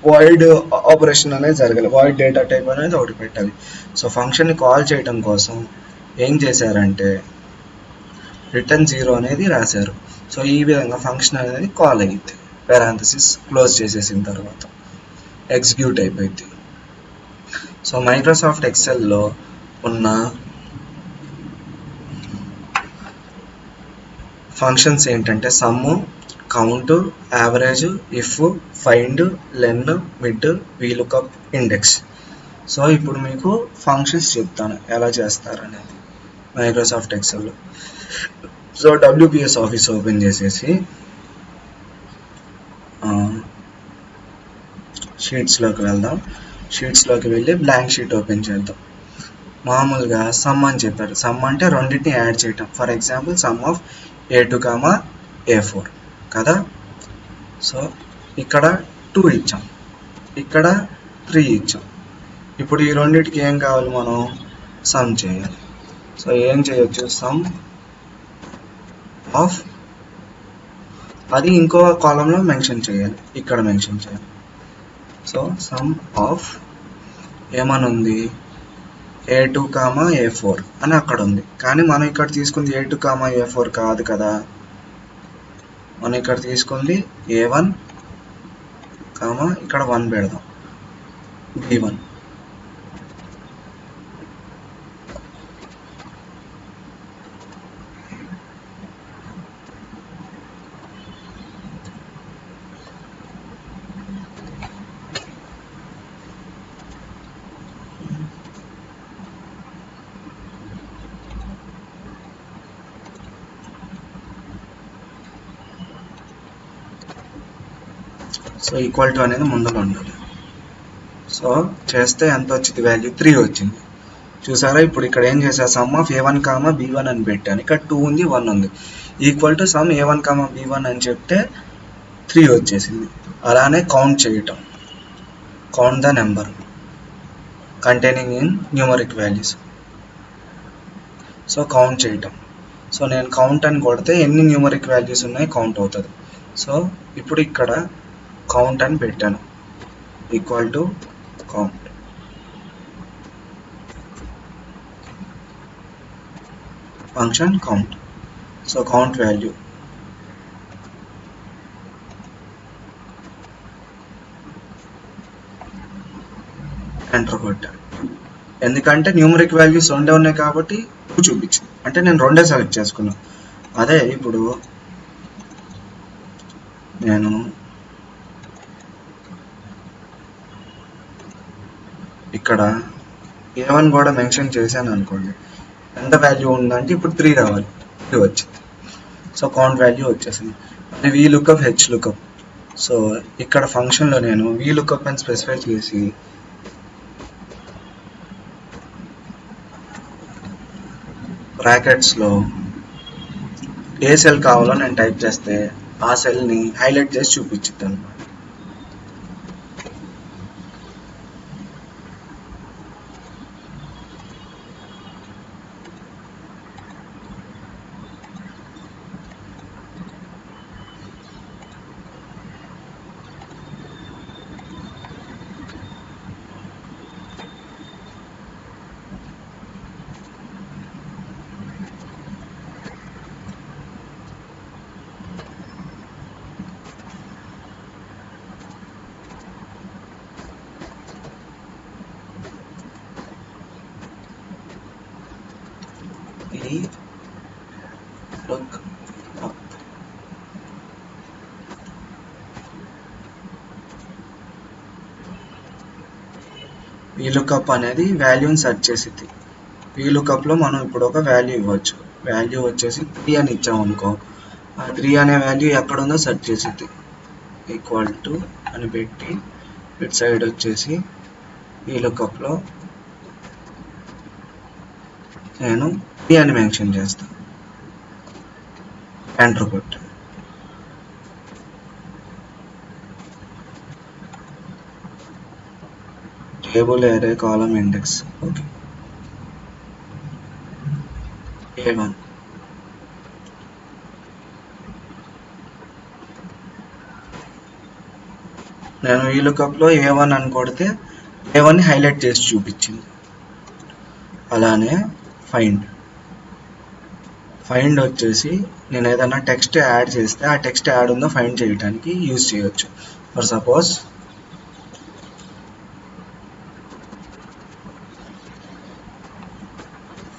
వాయిడ్ ఆపరేషన్ అనేది జరగాలి, వాయిడ్ డేటా టైప్ అనేది ఒకటి పెట్టాలి. సో ఫంక్షన్ని కాల్ చేయడం కోసం ఏం చేశారంటే రిటర్న్ 0 అనేది రాశారు. సో ఈ విధంగా ఫంక్షన్ అనేది కాల్ అయ్యింది. పారాంథసిస్ క్లోజ్ చేసేసిన తర్వాత ఎగ్జిక్యూట్ అయిపోయింది. సో మైక్రోసాఫ్ట్ ఎక్సెల్లో ఉన్న ఫంక్షన్స్ ఏంటంటే sum, count, average, if, find, len, mid, VLOOKUP, index. So ఇప్పుడు మీకు ఫంక్షన్స్ చెప్తాను ఎలా చేస్తారనేది మైక్రోసాఫ్ట్ ఎక్సెల్లో. సో డబ్ల్యూపిఎస్ ఆఫీస్ ఓపెన్ చేసేసి షీట్స్లోకి వెళ్దాం. షీట్స్లోకి వెళ్ళి బ్లాంక్ షీట్ ఓపెన్ చేద్దాం. మామూలుగా సమ్ అని చెప్పారు. సమ్ అంటే రెండింటిని యాడ్ చేయటం. For example some of A2, A4 కదా. సో ఇక్కడ 2 ఇచ్చాం, ఇక్కడ 3 ఇచ్చాం. ఇప్పుడు ఈ రెండింటికి ఏం కావాలి, మనం సమ్ చేయాలి. సో ఏం చేయొచ్చు, సమ్ ఆఫ్, అది ఇంకో కాలంలో మెన్షన్ చేయాలి, ఇక్కడ మెన్షన్ చేయాలి. సో సమ్ ఆఫ్ ఏమని ఉంది, A2, A4 అని అక్కడ ఉంది. కానీ మనం ఇక్కడ తీసుకుంది A2, A4 కాదు కదా. మనం ఇక్కడ తీసుకుంది A1, ఇక్కడ 1 పెడదాం, B1. సో ఈక్వల్ టు అనేది ముందులో ఉండాలి. సో చేస్తే ఎంత వచ్చింది, వాల్యూ 3 వచ్చింది. చూసారా, ఇప్పుడు ఇక్కడ ఏం చేసా, సమ్ ఆఫ్ A1, B1 అని పెట్టాను. ఇక్కడ 2 ఉంది, 1 ఉంది. Equal to some A1, B1 అని చెప్తే 3 వచ్చేసింది. అలానే కౌంట్ చేయటం, count the number containing in numeric values. So count చేయటం. సో నేను కౌంట్ అని కొడితే ఎన్ని న్యూమరిక్ వాల్యూస్ ఉన్నాయి కౌంట్ అవుతుంది. సో ఇప్పుడు ఇక్కడ కౌంట్ అని పెట్టాను, equal to count. Function count. So count value enter కొట్టాను. ఎందుకంటే న్యూమరిక్ వాల్యూస్ రెండే ఉన్నాయి కాబట్టి చూపించింది, అంటే నేను రెండే సెలెక్ట్ చేసుకున్నాను. అదే ఇప్పుడు నేను ఇక్కడ A1 కూడా మెన్షన్ చేశాను అనుకోండి, ఎంత వాల్యూ ఉందంటే ఇప్పుడు 3 రావాలి, 3 వచ్చింది. సో కౌంట్ వాల్యూ వచ్చేసింది. అది V lookup, H lookup. So ఇక్కడ ఫంక్షన్లో నేను V lookup అని స్పెసిఫై చేసి బ్రాకెట్స్లో ఏ సెల్ కావాలో నేను టైప్ చేస్తే ఆ సెల్ని హైలైట్ చేసి చూపించింది అనమాట. VLOOKUP అనేది వాల్యూని సెర్చ్ చేసిద్ది. VLOOKUPలో మనం ఇప్పుడు ఒక వాల్యూ ఇవ్వచ్చు. వాల్యూ వచ్చేసి 3 అని ఇచ్చాం అనుకో, ఆ 3 అనే వాల్యూ ఎక్కడ ఉందో సెర్చ్ చేసిద్ది. ఈక్వల్ టు అని పెట్టి ఇటు సైడ్ వచ్చేసి VLOOKUPలో నేను 3 అని మెన్షన్ చేస్తాను, ఎంటర్ కొట్టు. టేబుల్, అరే, కాలమ్, ఇండెక్స్. Okay, A1. నేను VLOOKUPలో A1 అని కొడితే A1ని హైలైట్ చేసి చూపించింది. అలానే ఫైండ్ వచ్చేసి నేను ఏదైనా టెక్స్ట్ యాడ్ చేస్తే ఆ టెక్స్ట్ యాడ్ ఉందో ఫైండ్ చేయడానికి యూజ్ చేయొచ్చు. ఫర్ సపోజ్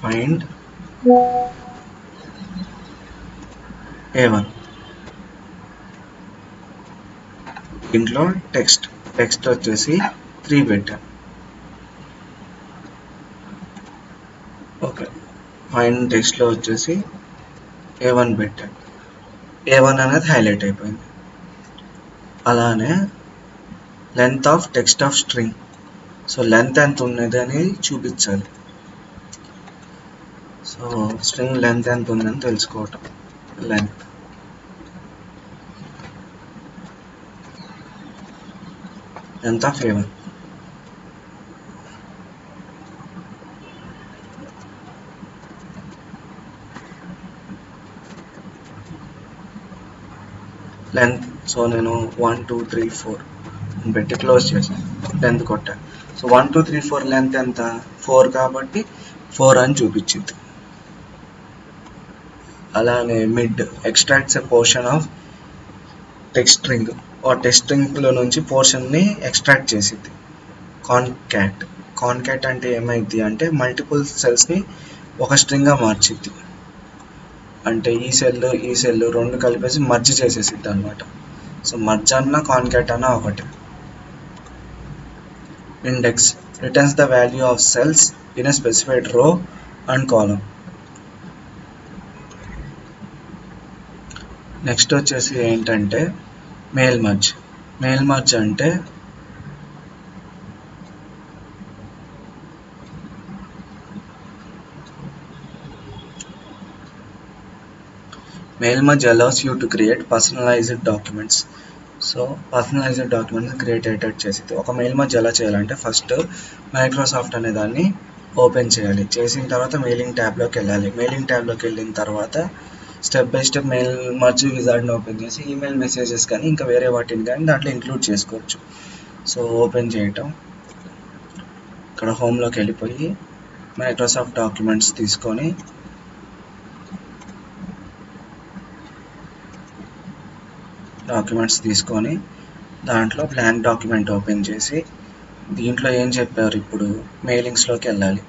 ఫైండ్ A1, దీంట్లో టెక్స్ట్ వచ్చేసి 3 పెట్టాను. ఓకే, ఫైండ్ టెక్స్ట్లో వచ్చేసి A1 పెట్టాను. A1 అనేది హైలైట్ అయిపోయింది. అలానే length of text of string. So length ఎంత ఉన్నది అనేది చూపించాలి. సో స్ట్రింగ్ లెంత్ ఎంత ఉందని తెలుసుకోవటం. Length of A1. Length so నేను 1 2 3 4 పెట్టి క్లోజ్ చేశాను. లెంత్ కొట్టాను. సో 1 2 3 4 లెంత్ ఎంత 4 కాబట్టి 4 అని చూపించింది. అలానే mid extracts a portion of text string. ఆ టెక్స్ట్ స్ట్రింగ్లో నుంచి పోర్షన్ని ఎక్స్ట్రాక్ట్ చేసింది. కాన్కాట్ అంటే ఏమైంది అంటే మల్టిపుల్ సెల్స్ని ఒక స్ట్రింగ్గా మార్చిద్ది. అంటే ఈ సెల్ రెండు కలిపేసి మర్జ్ చేసేసిద్ది అనమాట. సో మర్జ్ అన్న కాన్కాట్ అన్న ఒకటి. Index returns the value of cells in a specified row and column. Next వచ్చేసి ఏంటంటే మెయిల్ మర్జ్ అంటే mail merge allows you to create personalized documents. So personalized documents create అయ్యేటట్టు చేసింది. ఒక మెయిల్ మర్జ్ ఎలా చేయాలంటే ఫస్ట్ మైక్రోసాఫ్ట్ అనే దాన్ని ఓపెన్ చేయాలి. చేసిన తర్వాత మెయిలింగ్ ట్యాబ్లోకి వెళ్ళాలి. మెయిలింగ్ ట్యాబ్లోకి వెళ్ళిన తర్వాత step by step mail merge విజార్డ్ని ఓపెన్ చేసి ఈమెయిల్ మెసేజెస్ కానీ ఇంకా వేరే వాటిని కానీ దాంట్లో ఇంక్లూడ్ చేసుకోవచ్చు. సో ఓపెన్ చేయటం, ఇక్కడ హోమ్లోకి వెళ్ళిపోయి మైక్రోసాఫ్ట్ డాక్యుమెంట్స్ తీసుకొని దాంట్లో బ్లాంక్ డాక్యుమెంట్ ఓపెన్ చేసి దీంట్లో ఏం చెప్పారు ఇప్పుడు మెయిలింగ్స్లోకి వెళ్ళాలి.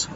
సో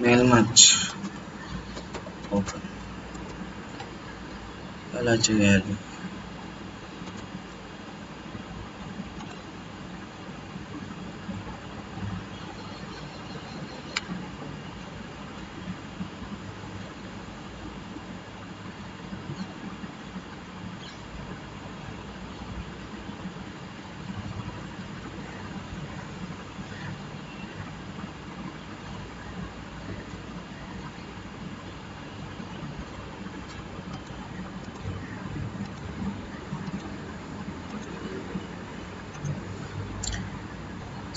మెయిల్ మర్జ్ ఓపెన్ ఎలా చేయాలి.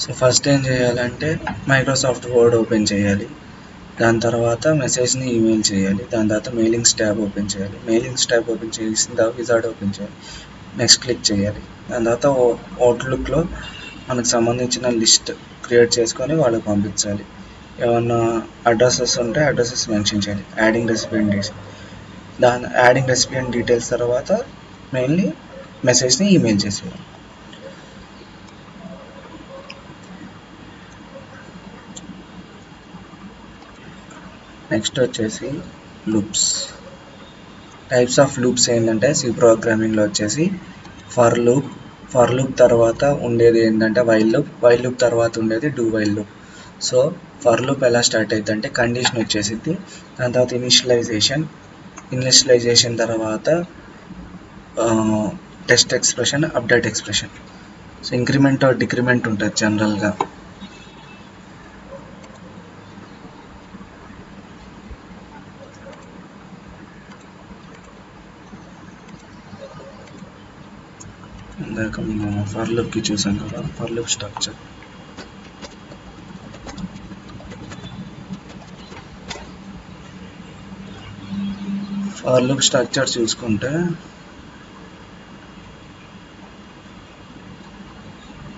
సో ఫస్ట్ ఏం చేయాలంటే మైక్రోసాఫ్ట్ వర్డ్ ఓపెన్ చేయాలి. దాని తర్వాత మెసేజ్ని ఈమెయిల్ చేయాలి. దాని తర్వాత మెయిలింగ్స్ ట్యాబ్ ఓపెన్ చేయాలి. మెయిలింగ్స్ ట్యాబ్ ఓపెన్ చేసిన తర్వాత విజార్డ్ ఓపెన్ చేయాలి. నెక్స్ట్ క్లిక్ చేయాలి. దాని తర్వాత అవుట్లుక్లో మనకు సంబంధించిన లిస్ట్ క్రియేట్ చేసుకొని వాళ్ళకి పంపించాలి. ఏమన్నా అడ్రసెస్ ఉంటే అడ్రసెస్ మెన్షన్ చేయాలి. యాడింగ్ రెసిపియెంట్ డీటెయిల్స్ తర్వాత మెయిల్ని మెసేజ్ని ఈమెయిల్ చేసేయాలి. నెక్స్ట్ వచ్చేసి లూప్స్. టైప్స్ ఆఫ్ లూప్స్ ఏంటంటే సి ప్రోగ్రామింగ్లో వచ్చేసి ఫర్ లూప్ తర్వాత ఉండేది ఏంటంటే వైల్ లూప్ తర్వాత ఉండేది do while loop. So for loop ఎలా స్టార్ట్ అవుతుంది అంటే కండిషన్ వచ్చేసింది. దాని తర్వాత ఇనిషియలైజేషన్ తర్వాత test expression, update expression. So increment or decrement ఉంటుంది జనరల్గా. ఇందాక ఇందాక మనం ఫర్ లూప్కి చూసాం కదా, for loop structure. For loop structure చూసుకుంటే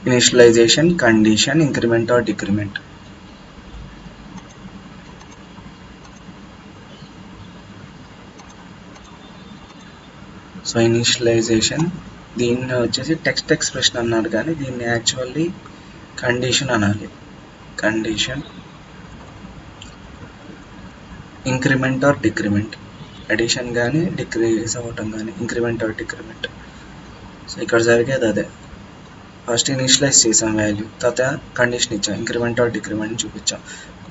initialisation, condition, increment or decrement. So initialisation దీన్ని వచ్చేసి టెక్స్ట్ ఎక్స్ప్రెషన్ అన్నారు, కానీ దీన్ని యాక్చువల్లీ కండిషన్ అనాలి. Condition, increment or decrement, addition కానీ డిక్రీజ్ అవ్వటం కానీ, ఇంక్రిమెంట్ ఆర్ డిక్రిమెంట్. సో ఇక్కడ జరిగేది అదే. ఫస్ట్ ఇనిషియలైజ్ చేసాం వాల్యూ, తర్వాత కండిషన్ ఇచ్చాం, ఇంక్రిమెంట్ ఆర్ డిక్రిమెంట్ చూపించాం,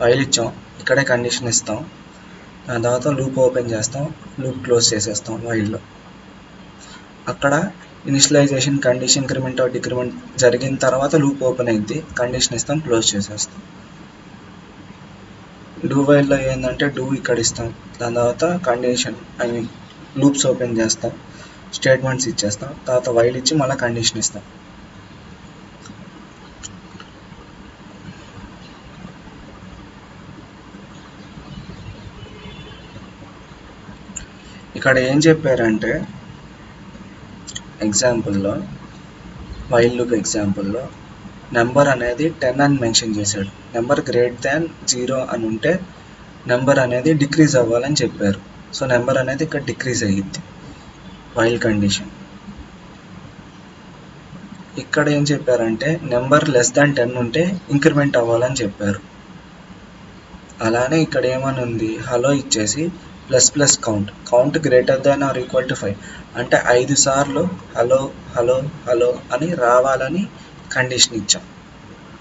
వైల్ ఇచ్చాం, ఇక్కడే కండిషన్ ఇస్తాం, దాని తర్వాత లూప్ ఓపెన్ చేస్తాం, లూప్ క్లోజ్ చేసేస్తాం వైల్లో. అక్కడ initialization, condition, increment or decrement జరిగిన తర్వాత లూప్ ఓపెన్ అయింది, కండిషన్ ఇస్తాం, క్లోజ్ చేసేస్తాం. డూ వైల్లో ఏంటంటే డూ ఇక్కడ ఇస్తాం, దాని తర్వాత condition I mean loops open చేస్తాం, స్టేట్మెంట్స్ ఇచ్చేస్తాం, తర్వాత వైల్ ఇచ్చి మళ్ళీ కండిషన్ ఇస్తాం. ఇక్కడ ఏం చెప్పారంటే ఎగ్జాంపుల్లో, వైల్ లూప్ ఎగ్జాంపుల్లో నెంబర్ అనేది 10 అని మెన్షన్ చేశాడు. నెంబర్ గ్రేటర్ దాన్ 0 అని ఉంటే నెంబర్ అనేది డిక్రీజ్ అవ్వాలని చెప్పారు. సో నెంబర్ అనేది ఇక్కడ డిక్రీజ్ అయ్యిద్ది వైల్ కండిషన్. ఇక్కడ ఏం చెప్పారంటే నెంబర్ లెస్ దాన్ 10 ఉంటే ఇంక్రిమెంట్ అవ్వాలని చెప్పారు. అలానే ఇక్కడ ఏమని ఉంది, హలో ఇచ్చేసి plus plus count greater than or equal to 5 అంటే 5 సార్లు హలో హలో హలో అని రావాలని కండిషన్ ఇచ్చాం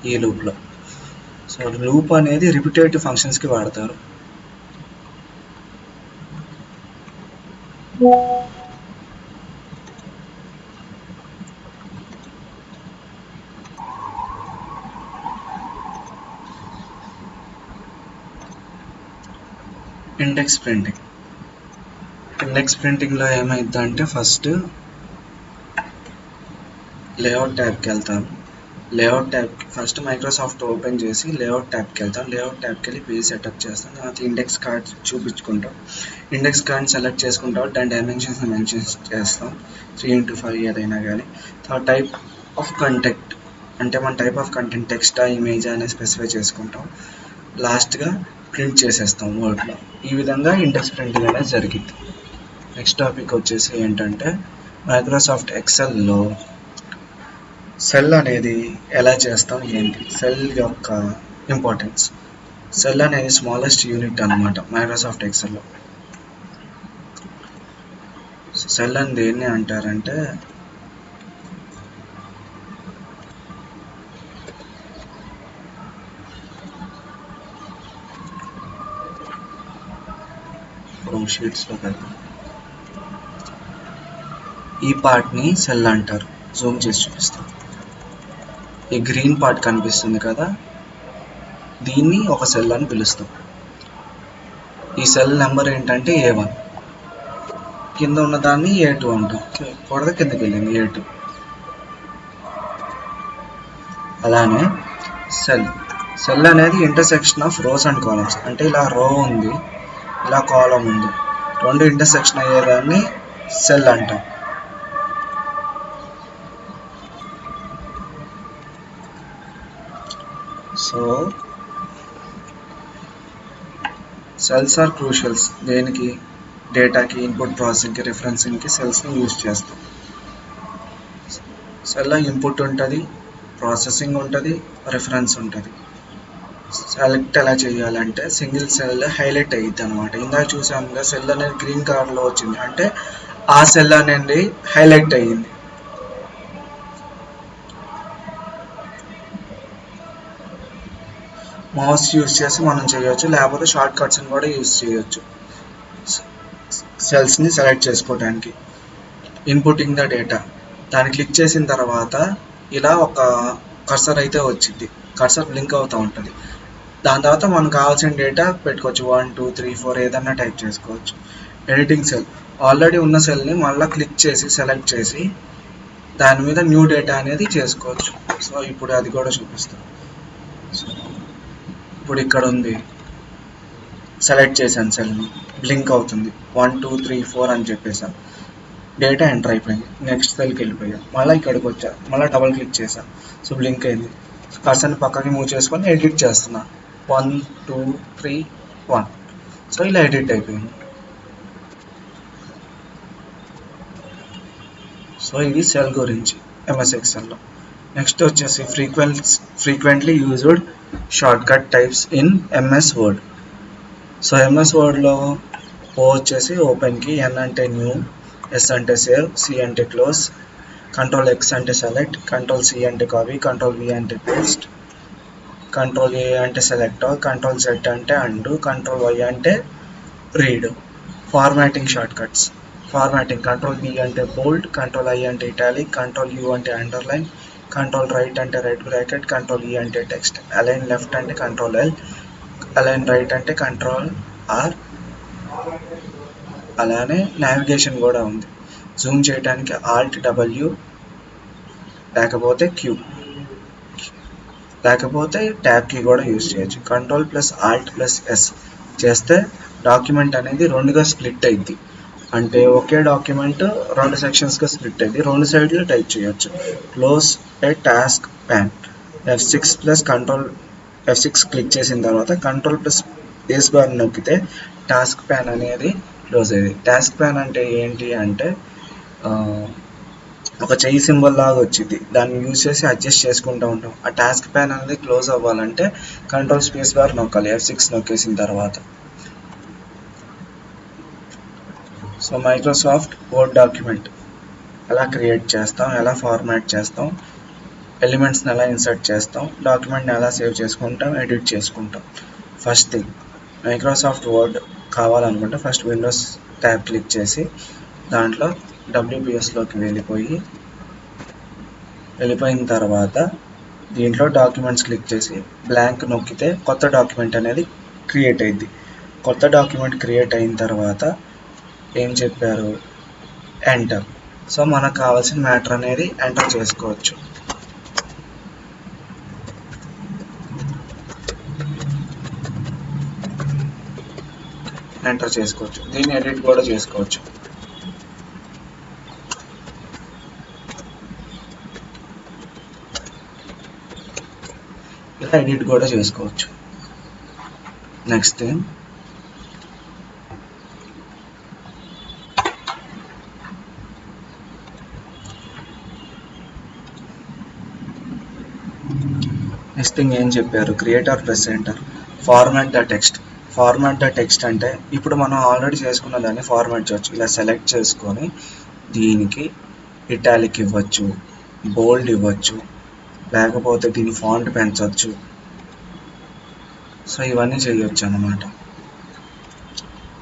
ఈ లూప్లో. సో లూప్ అనేది రిపిటేటివ్ ఫంక్షన్స్కి వాడతారు. Index printing. ఇండెక్స్ ప్రింటింగ్లో ఏమైందంటే ఫస్ట్ లేఅవుట్ ట్యాబ్కి వెళ్తాం. Layout tab first Microsoft open చేసి లేఅవుట్ ట్యాబ్కి వెళ్తాం. లేఅవుట్ ట్యాబ్కి వెళ్ళి పేజ్ సెటప్ చేస్తాం. తర్వాత ఇండెక్స్ కార్డ్ చూపించుకుంటాం. ఇండెక్స్ కార్డ్ సెలెక్ట్ చేసుకుంటాం. దాని డైమెన్షన్స్ మెన్షన్ చేస్తాం, 3x5 ఏదైనా కానీ. తర్వాత టైప్ ఆఫ్ కంటెంట్ అంటే మన టైప్ ఆఫ్ కంటెంట్ టెక్స్టా ఇమేజ్ అనేది స్పెసిఫై చేసుకుంటాం. లాస్ట్గా ప్రింట్ చేసేస్తాం వర్డ్లో. ఈ విధంగా ఇండెక్స్ ప్రింటింగ్ అనేది జరిగింది. నెక్స్ట్ టాపిక్ వచ్చేసి ఏంటంటే మైక్రోసాఫ్ట్ ఎక్సెల్లో సెల్ అనేది ఎలా చేస్తాం ఏంటి, సెల్ యొక్క ఇంపార్టెన్స్. సెల్ అనేది స్మాలెస్ట్ యూనిట్ అనమాట మైక్రోసాఫ్ట్ ఎక్సెల్లో. సెల్ అని దేన్ని అంటారంటే షీట్స్లో కదా, ఈ పార్ట్ని సెల్ అంటారు. జూమ్ చేసి చూపిస్తాం. ఈ గ్రీన్ పార్ట్ కనిపిస్తుంది కదా, దీన్ని ఒక సెల్ అని పిలుస్తాం. ఈ సెల్ నెంబర్ ఏంటంటే A1. కింద ఉన్నదాన్ని A2 అంటాం. కూడద కిందకి వెళ్ళింది A2. అలానే సెల్ అనేది intersection of rows and columns. అంటే ఇలా రో ఉంది, ఇలా కాలం ఉంది, రెండు ఇంటర్సెక్షన్ అయ్యేదాన్ని సెల్ అంటాం. So cells are crucials. దేనికి? డేటాకి, ఇన్పుట్ ప్రాసెసింగ్కి, రిఫరెన్సింగ్కి సెల్స్ని యూజ్ చేస్తాం. సెల్లో ఇన్పుట్ ఉంటుంది, ప్రాసెసింగ్ ఉంటుంది, రిఫరెన్స్ ఉంటుంది. సెలెక్ట్ ఎలా చేయాలంటే సింగిల్ సెల్ హైలైట్ అయ్యిద్ది అనమాట. ఇందాక చూసాముగా సెల్ అనేది గ్రీన్ కలర్లో వచ్చింది అంటే ఆ సెల్ అనేది హైలైట్ అయ్యింది. మౌస్ యూజ్ చేసి మనం చేయొచ్చు, లేకపోతే షార్ట్ కట్స్ని కూడా యూజ్ చేయొచ్చు సెల్స్ని సెలెక్ట్ చేసుకోవడానికి. ఇన్పుటింగ్ ద డేటా, దాన్ని క్లిక్ చేసిన తర్వాత ఇలా ఒక కర్సర్ అయితే వచ్చింది, కర్సర్ బ్లింక్ అవుతూ ఉంటుంది. దాని తర్వాత మనకు కావాల్సిన డేటా పెట్టుకోవచ్చు, 1 2 3 4 ఏదన్నా టైప్ చేసుకోవచ్చు. ఎడిటింగ్ సెల్, ఆల్రెడీ ఉన్న సెల్ని మళ్ళీ క్లిక్ చేసి సెలెక్ట్ చేసి దాని మీద న్యూ డేటా అనేది చేసుకోవచ్చు. సో ఇప్పుడు అది కూడా చూపిస్తాం. సో ఇప్పుడు ఇక్కడ ఉంది, సెలెక్ట్ చేశాను సెల్ని, బ్లింక్ అవుతుంది 1 2 3 4 అని చెప్పేసాను, డేటా ఎంటర్ అయిపోయింది. నెక్స్ట్ సెల్కి వెళ్ళిపోయాను, మళ్ళీ ఇక్కడికి వచ్చా, మళ్ళీ డబల్ క్లిక్ చేశాను, సో బ్లింక్ అయింది. కర్సర్ని పక్కకి మూవ్ చేసుకొని ఎడిట్ చేస్తున్నాను, 1 2 3 1. సో ఇలా ఎడిట్ అయిపోయింది. సో ఇది సెల్ గురించి ఎంఎస్ ఎక్సెల్లో. నెక్స్ట్ వచ్చేసి frequently used shortcut types in MS Word. So MS వర్డ్లో ఓ వచ్చేసి ఓపెన్కి, ఎన్ అంటే న్యూ, ఎస్ అంటే సేవ్, సి అంటే క్లోజ్, కంట్రోల్ ఎక్స్ అంటే సెలెక్ట్, కంట్రోల్ సి అంటే కాపీ, కంట్రోల్ వి అంటే పేస్ట్, కంట్రోల్ ఏ అంటే సెలెక్ట్ ఆల్, కంట్రోల్ జెడ్ అంటే అండు, కంట్రోల్ వై అంటే redo. Formatting shortcut, formatting control B అంటే బోల్డ్, కంట్రోల్ ఐ అంటే italic, control you అంటే underline, control right అంటే right bracket, control ఈ అంటే టెక్స్ట్, అలైన్ లెఫ్ట్ అంటే కంట్రోల్ ఎల్, అలైన్ రైట్ అంటే కంట్రోల్ ఆర్. అలానే నావిగేషన్ కూడా ఉంది, జూమ్ చేయడానికి ఆల్ట్ డబ్ల్యూ, లేకపోతే క్యూ, లేకపోతే ట్యాబ్ కీ కూడా యూజ్ చేయొచ్చు. Control plus Alt plus S చేస్తే డాక్యుమెంట్ అనేది రెండుగా స్ప్లిట్ అయింది, అంటే ఒకే డాక్యుమెంట్ రెండు సెక్షన్స్గా స్ప్లిట్ అయింది, రెండు సైడ్లు టైప్ చేయొచ్చు. Close a task pane, F6 plus control F6 click చేసిన తర్వాత కంట్రోల్ ప్లస్ స్పేస్ బార్ నొక్కితే టాస్క్ ప్యాన్ అనేది క్లోజ్ అయ్యేది. టాస్క్ ప్యాన్ అంటే ఏంటి అంటే ఒక చెయ్యి సింబల్ లాగా వచ్చింది, దాన్ని యూజ్ చేసి అడ్జస్ట్ చేసుకుంటూ ఉంటాం. ఆ టాస్క్ ప్యాన్ అనేది క్లోజ్ అవ్వాలంటే కంట్రోల్ స్పేస్ బార్ నొక్కాలి F6 నొక్కేసిన తర్వాత. సో మైక్రోసాఫ్ట్ వర్డ్ డాక్యుమెంట్ ఎలా క్రియేట్ చేస్తాం, ఎలా ఫార్మాట్ చేస్తాం, ఎలిమెంట్స్ని ఎలా ఇన్సర్ట్ చేస్తాం, డాక్యుమెంట్ని ఎలా సేవ్ చేసుకుంటాం, ఎడిట్ చేసుకుంటాం. ఫస్ట్ థింగ్, మైక్రోసాఫ్ట్ వర్డ్ కావాలనుకుంటే ఫస్ట్ విండోస్ ట్యాబ్ క్లిక్ చేసి దాంట్లో WPSలోకి వెళ్ళిపోయిన తర్వాత దీంట్లో డాక్యుమెంట్స్ క్లిక్ చేసి బ్లాంక్ నొక్కితే కొత్త డాక్యుమెంట్ అనేది క్రియేట్ అయింది. కొత్త డాక్యుమెంట్ క్రియేట్ అయిన తర్వాత ఏం చెప్పారు, ఎంటర్. సో మనకు కావాల్సిన మ్యాటర్ అనేది ఎంటర్ చేసుకోవచ్చు. దీన్ని ఎడిట్ కూడా చేసుకోవచ్చు. ఇలా ఎడిట్ కూడా చేసుకోవచ్చు. నెక్స్ట్ థింగ్ ఏం చెప్పారు, create are press enter, format the text. Format the text అంటే ఇప్పుడు మనం ఆల్రెడీ చేసుకున్న దాన్ని ఫార్మాట్ చేయొచ్చు. ఇలా సెలెక్ట్ చేసుకొని దీనికి ఇటాలిక్ ఇవ్వచ్చు, బోల్డ్ ఇవ్వచ్చు, లేకపోతే దీని ఫాంట్ పెంచవచ్చు. సో ఇవన్నీ చేయొచ్చు అన్నమాట.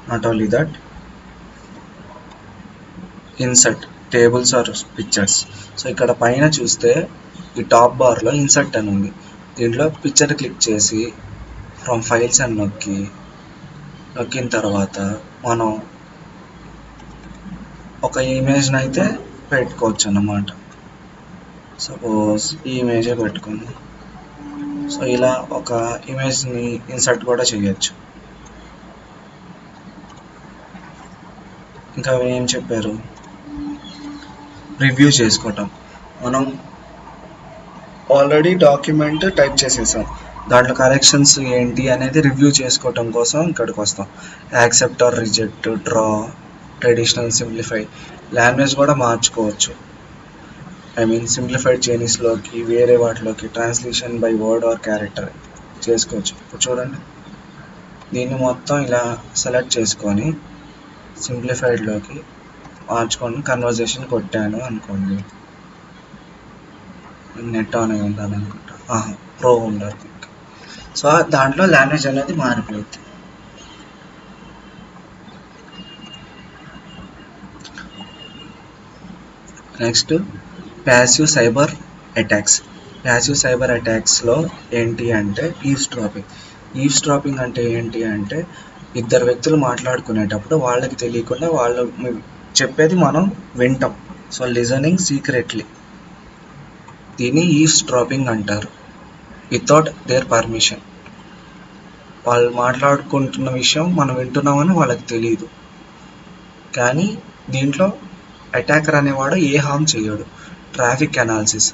Not only that, insert tables or pictures. So ఇక్కడ పైన చూస్తే ఈ టాప్ బార్లో ఇన్సర్ట్ అని ఉంది, దీంట్లో పిక్చర్ క్లిక్ చేసి ఫ్రమ్ ఫైల్స్ అని నొక్కిన తర్వాత మనం ఒక ఇమేజ్ని అయితే పెట్టుకోవచ్చు అన్నమాట. సపోజ్ ఈ ఇమేజే పెట్టుకుందాం. సో ఇలా ఒక ఇమేజ్ని ఇన్సర్ట్ కూడా చేయొచ్చు. ఇంకా ఏం చెప్పారు, రివ్యూ చేసుకోవటం. మనం ఆల్రెడీ డాక్యుమెంట్ టైప్ చేసేసాం, దాంట్లో కరెక్షన్స్ ఏంటి అనేది రివ్యూ చేసుకోవటం కోసం ఇక్కడికి వస్తాం. Accept or reject, draw, traditional, simplify. Language కూడా మార్చుకోవచ్చు, సింప్లిఫైడ్ చైనీస్లోకి వేరే వాటిలోకి translation by word or character చేసుకోవచ్చు. ఇప్పుడు చూడండి, దీన్ని మొత్తం ఇలా సెలెక్ట్ చేసుకొని సింప్లిఫైడ్లోకి మార్చుకొని కన్వర్జేషన్ కొట్టాను అనుకోండి, నెట్ ఆన్ అయి ఉండాలనుకుంటా, ప్రో ఉండాలి. సో దాంట్లో లాంగ్వేజ్ అనేది మారిపోయింది. Next passive cyber attacks. Passive cyber అటాక్స్లో ఏంటి అంటే ఈవ్స్ డ్రాపింగ్ అంటే ఏంటి అంటే ఇద్దరు వ్యక్తులు మాట్లాడుకునేటప్పుడు వాళ్ళకి తెలియకుండా వాళ్ళు చెప్పేది మనం వింటాం. So listening secretly. దీన్ని ఈవ్స్ డ్రాపింగ్ అంటారు. Without their permission. వాళ్ళు మాట్లాడుకుంటున్న విషయం మనం వింటున్నామని వాళ్ళకి తెలియదు. కానీ దీంట్లో అటాకర్ అనేవాడు ఏ హార్మ్ చేయడు. ట్రాఫిక్ అనాలిసిస్,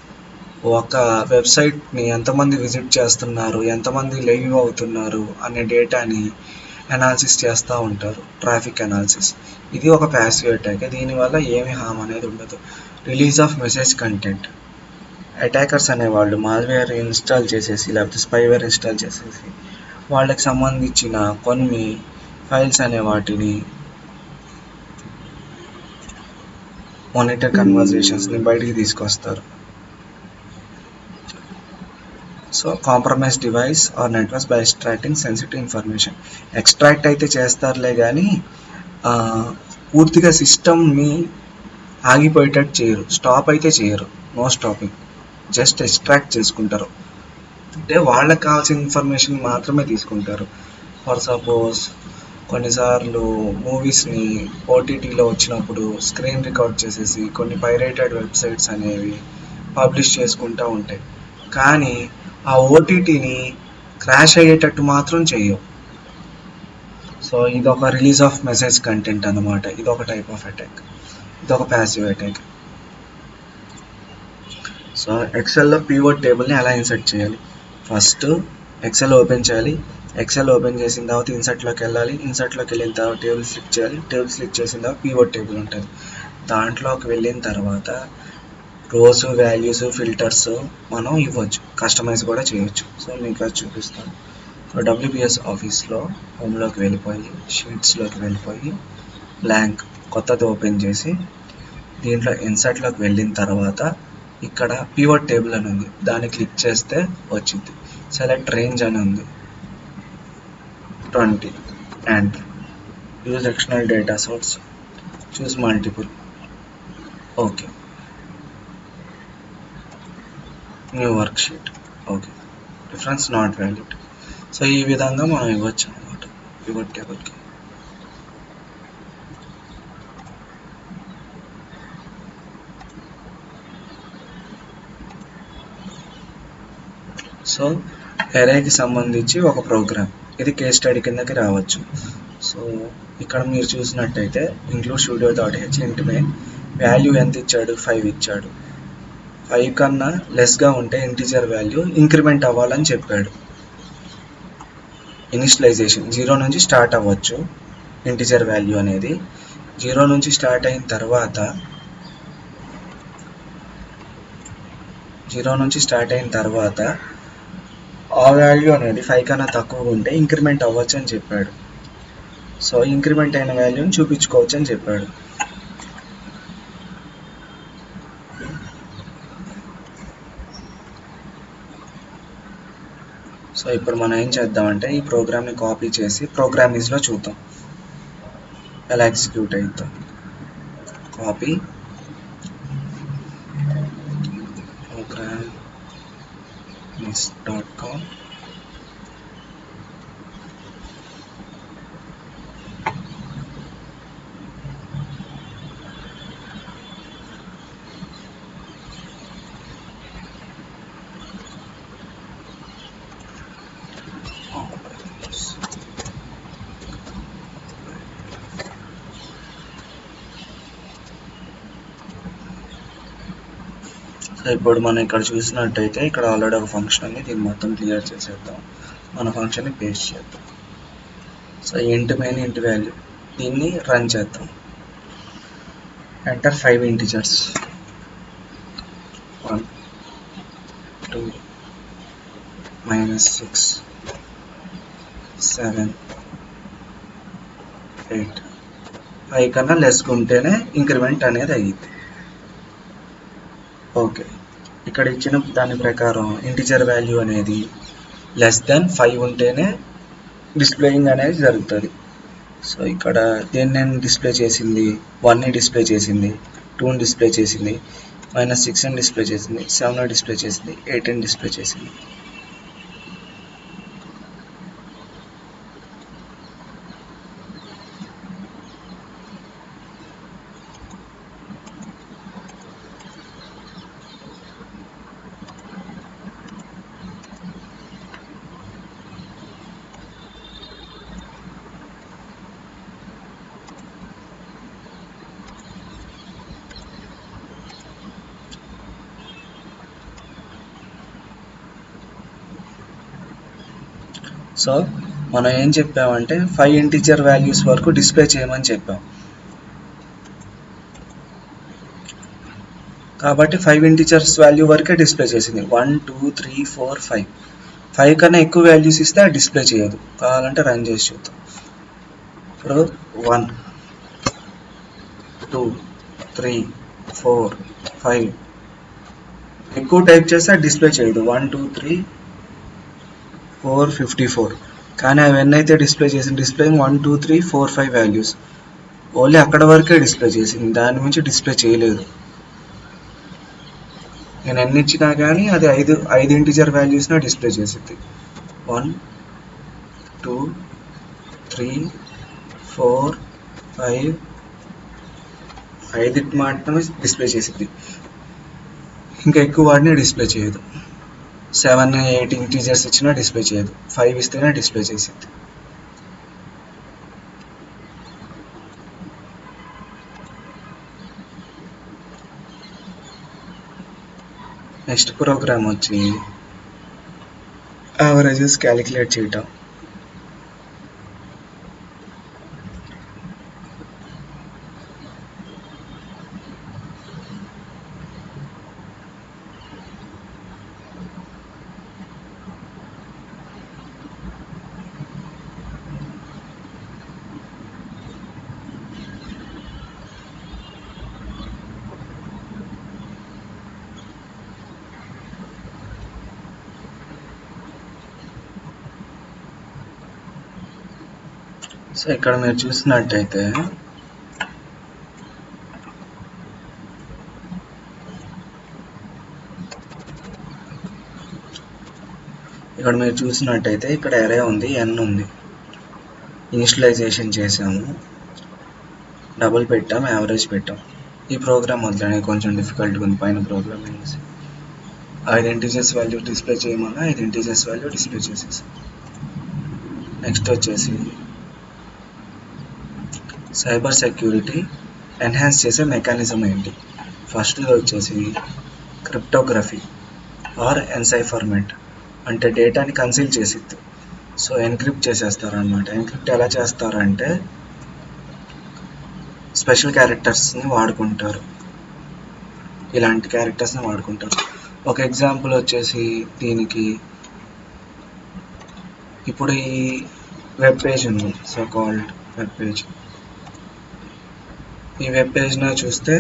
ఒక వెబ్సైట్ని ఎంతమంది విజిట్ చేస్తున్నారు, ఎంతమంది లైవ్ అవుతున్నారు అనే డేటాని అనాలిసిస్ చేస్తూ ఉంటారు. ట్రాఫిక్ అనాలిసిస్ ఇది ఒక ప్యాసివ్ అటాక్. దీనివల్ల ఏమి హామ్ అనేది ఉండదు. Release of message content, attackers అనేవాళ్ళు మాల్వేర్ ఇన్స్టాల్ చేసేసి లేకపోతే స్పైవేర్ ఇన్స్టాల్ చేసేసి వాళ్ళకి సంబంధించిన కొన్ని ఫైల్స్ అనే వాటిని మానిటర్ కన్వర్జేషన్స్ని బయటికి తీసుకొస్తారు. So compromise device are networks by extracting sensitive information. Extract అయితే చేస్తారులే కానీ పూర్తిగా సిస్టమ్ని ఆగిపోయేటట్టు చేయరు. స్టాప్ అయితే చేయరు. నో స్టాపింగ్, జస్ట్ ఎక్స్ట్రాక్ట్ చేసుకుంటారు. అంటే వాళ్ళకి కావాల్సిన ఇన్ఫర్మేషన్ మాత్రమే తీసుకుంటారు. ఫర్ సపోజ్ కొన్నిసార్లు మూవీస్ని ఓటీటీలో వచ్చినప్పుడు స్క్రీన్ రికార్డ్ చేసేసి కొన్ని పైరేటెడ్ వెబ్సైట్స్ అనేవి పబ్లిష్ చేసుకుంటూ ఉంటాయి. కానీ ఆ ఓటీటీని క్రాష్ అయ్యేటట్టు మాత్రం చేయవు. సో ఇదొక రిలీజ్ ఆఫ్ మెసేజ్ కంటెంట్ అన్నమాట. ఇదొక టైప్ ఆఫ్ అటాక్. ఇదొక ప్యాసివ్ అటాక్. సో ఎక్సెల్లో పివోట్ టేబుల్ని ఎలా ఇన్సర్ట్ చేయాలి? ఫస్ట్ ఎక్సెల్ ఓపెన్ చేయాలి. ఎక్సెల్ ఓపెన్ చేసిన తర్వాత ఇన్సర్ట్లోకి వెళ్ళాలి. ఇన్సర్ట్లోకి వెళ్ళిన తర్వాత టేబుల్ క్లిక్ చేయాలి. టేబుల్ క్లిక్ చేసిన తర్వాత పివోట్ టేబుల్ ఉంటుంది. దాంట్లోకి వెళ్ళిన తర్వాత రోస్, వాల్యూస్, ఫిల్టర్స్ మనం ఇవ్వచ్చు. కస్టమైజ్ కూడా చేయొచ్చు. సో మీకు అది చూపిస్తాను. సో డబ్ల్యూబిఎస్ ఆఫీస్లో హోమ్లోకి వెళ్ళిపోయి షీట్స్లోకి వెళ్ళిపోయి బ్లాంక్ కొత్తది ఓపెన్ చేసి దీంట్లో ఇన్సర్ట్లోకి వెళ్ళిన తర్వాత ఇక్కడ పివోట్ టేబుల్ అని ఉంది. దాన్ని క్లిక్ చేస్తే వచ్చింది. సెలెక్ట్ రేంజ్ అని ఉంది. 20 and use external data source, choose multiple. Okay, new work sheet. Okay, difference not valid. So ఈ విధంగా మనం ఇవ్వచ్చు అనమాట పివోట్ టేబుల్కి. సో ఎరేకి సంబంధించి ఒక ప్రోగ్రామ్, ఇది కేస్ స్టడీ కిందకి రావచ్చు. సో ఇక్కడ మీరు చూసినట్టయితే ఇంక్లూడ్ స్టూడియో డాట్ హెచ్ ఇంట్ మెయిన్ వాల్యూ ఎంత ఇచ్చాడు? 5 ఇచ్చాడు. 5 కన్నా లెస్గా ఉంటే ఇంటిజర్ వాల్యూ ఇంక్రిమెంట్ అవ్వాలని చెప్పాడు. ఇనిషియలైజేషన్ 0 నుంచి స్టార్ట్ అవ్వచ్చు. ఇంటిజర్ వాల్యూ అనేది 0 నుంచి స్టార్ట్ అయిన తర్వాత 0 నుంచి స్టార్ట్ అయిన తర్వాత ఆ వాల్యూ అనేది 5 కన్నా తక్కువగా ఉంటే ఇంక్రిమెంట్ అవ్వచ్చు అని చెప్పాడు. సో ఇంక్రిమెంట్ అయిన వాల్యూని చూపించుకోవచ్చు అని చెప్పాడు. సో ఇప్పుడు మనం ఏం చేద్దామంటే ఈ ప్రోగ్రామ్ని కాపీ చేసి ప్రోగ్రామింగ్స్లో చూద్దాం ఎలా ఎగ్జిక్యూట్ అవుతాం. కాపీ programs.com సో ఇప్పుడు మనం ఇక్కడ చూసినట్టయితే ఇక్కడ ఆల్రెడీ ఒక ఫంక్షన్ ఉంది. దీన్ని మొత్తం క్లియర్ చేసేద్దాం. మన ఫంక్షన్ని పేస్ట్ చేద్దాం. సో ఇంట్ మెయిన్ ఇంట్ వాల్యూ, దీన్ని రన్ చేద్దాం. ఎంటర్ 5 ఇంటిజర్స్ 1 2 -6 7 8 5 కన్నా లెస్గా ఉంటేనే ఇంక్రిమెంట్ అనేది అయ్యింది. ఓకే, ఇక్కడ ఇచ్చిన దాని ప్రకారం ఇంటిజర్ వాల్యూ అనేది <5 ఉంటేనే డిస్ప్లేయింగ్ అనేది జరుగుతుంది. సో ఇక్కడ దేన్ని నేను డిస్ప్లే చేసింది? 1ని డిస్ప్లే చేసింది, 2ని డిస్ప్లే చేసింది, -6ని డిస్ప్లే చేసింది, 7ని డిస్ప్లే చేసింది, 8ని డిస్ప్లే చేసింది. సో మనం ఏం చెప్పామంటే 5 ఇంటిజర్ వాల్యూస్ వరకు డిస్ప్లే చేయమని చెప్పాం. కాబట్టి 5 ఇంటిజర్స్ వాల్యూ వరకే డిస్ప్లే చేసింది. 1 2 3 4 5. 5 కన్నా ఎక్కువ వాల్యూస్ ఇస్తే అది డిస్ప్లే చేయదు. కావాలంటే రన్ చేసి చూద్దాం. ఇప్పుడు 1 2 3 4 5 ఎక్కువ టైప్ చేస్తే డిస్ప్లే చేయదు. 1 2 3 4 54. కానీ అవన్నీ అయితే డిస్ప్లే చేసింది. డిస్ప్లే 1 2 3 4 5 వాల్యూస్ ఓన్లీ అక్కడ వరకే డిస్ప్లే చేసింది, దాని నుంచి డిస్ప్లే చేయలేదు. నేను ఎన్ని ఇచ్చినా కానీ అది 5 ఇంటిజర్ వాల్యూస్నే డిస్ప్లే చేసింది. 1 2 3 4 5 5 మాత్రమే డిస్ప్లే చేసింది, ఇంకా ఎక్కువ వాటిని డిస్ప్లే చేయదు. 7 8 ఇంటీజర్స్ ఇచ్చినా డిస్ప్లే చేయదు, 5 ఇస్తేనే డిస్ప్లే చేసింది. నెక్స్ట్ ప్రోగ్రామ్ వచ్చి యావరేజెస్ క్యాలిక్యులేట్ చేయటం. సో ఇక్కడ మీరు చూసినట్టయితే ఇక్కడ అరే ఉంది, n ఉంది. ఇనిషియలైజేషన్ చేసాము, డబుల్ పెట్టాం, యావరేజ్ పెట్టాం. ఈ ప్రోగ్రామ్ వదిలేని కొంచెం డిఫికల్ట్గా ఉంది. పైన ప్రోగ్రామ్ అనేసి 5 ఇంటీజర్స్ వాల్యూ డిస్ప్లే చేయమన్నా 5 ఇంటీజర్స్ వాల్యూ డిస్ప్లే చేసేసి. నెక్స్ట్ వచ్చేసి సైబర్ సెక్యూరిటీ ఎన్హాన్స్ చేసే మెకానిజం ఏంటి. ఫస్ట్ వచ్చేసి క్రిప్టోగ్రఫీ ఆర్ ఎన్సైఫర్మెంట్, అంటే డేటాని కన్సీల్ చేసిద్ది. So encrypt చేసేస్తారనమాట. ఎన్క్రిప్ట్ ఎలా చేస్తారంటే స్పెషల్ క్యారెక్టర్స్ని వాడుకుంటారు, ఇలాంటి క్యారెక్టర్స్ని వాడుకుంటారు. ఒక ఎగ్జాంపుల్ వచ్చేసి దీనికి ఇప్పుడు ఈ వెబ్ పేజ్ ఉంది, సో కాల్డ్ వెబ్ పేజ్. ఈ వెబ్ పేజ్ని చూస్తే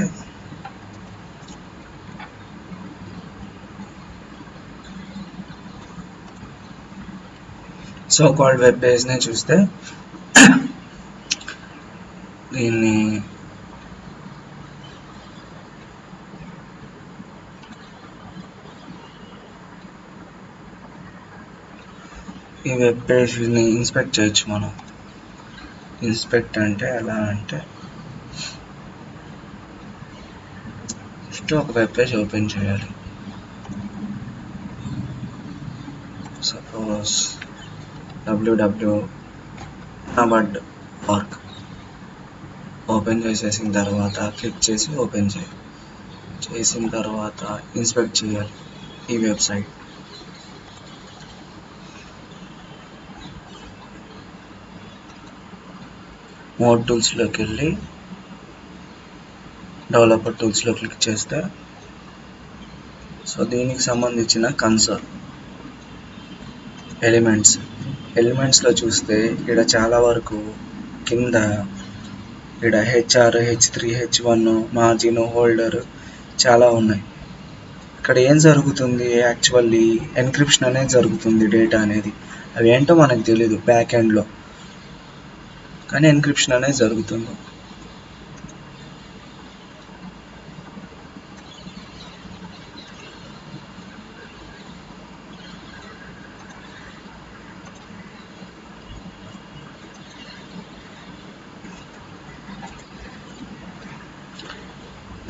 సో కాల్డ్ వెబ్ పేజ్ని చూస్తే దీన్ని ఈ వెబ్ పేజ్ని ఇన్స్పెక్ట్ చేయొచ్చు మనం. ఇన్స్పెక్ట్ అంటే ఎలా అంటే ఫస్ట్ ఒక వెబ్ పేజ్ ఓపెన్ చేయాలి. సపోజ్ www.nabad.org ఓపెన్ చేసేసిన తర్వాత క్లిక్ చేసి ఓపెన్ చేసిన తర్వాత ఇన్స్పెక్ట్ చేయాలి ఈ వెబ్సైట్. మోడ్ టూల్స్లోకి వెళ్ళి డెవలపర్ టూల్స్లో క్లిక్ చేస్తే సో దీనికి సంబంధించిన కన్సోల్ ఎలిమెంట్స్లో చూస్తే ఇక్కడ చాలా వరకు కింద ఇక్కడ HR, H3, H1, margin, holder చాలా ఉన్నాయి. ఇక్కడ ఏం జరుగుతుంది, యాక్చువల్లీ ఎన్క్రిప్షన్ అనేది జరుగుతుంది. డేటా అనేది అవి ఏంటో మనకు తెలియదు బ్యాక్ ఎండ్లో, కానీ ఎన్క్రిప్షన్ అనేది జరుగుతుంది.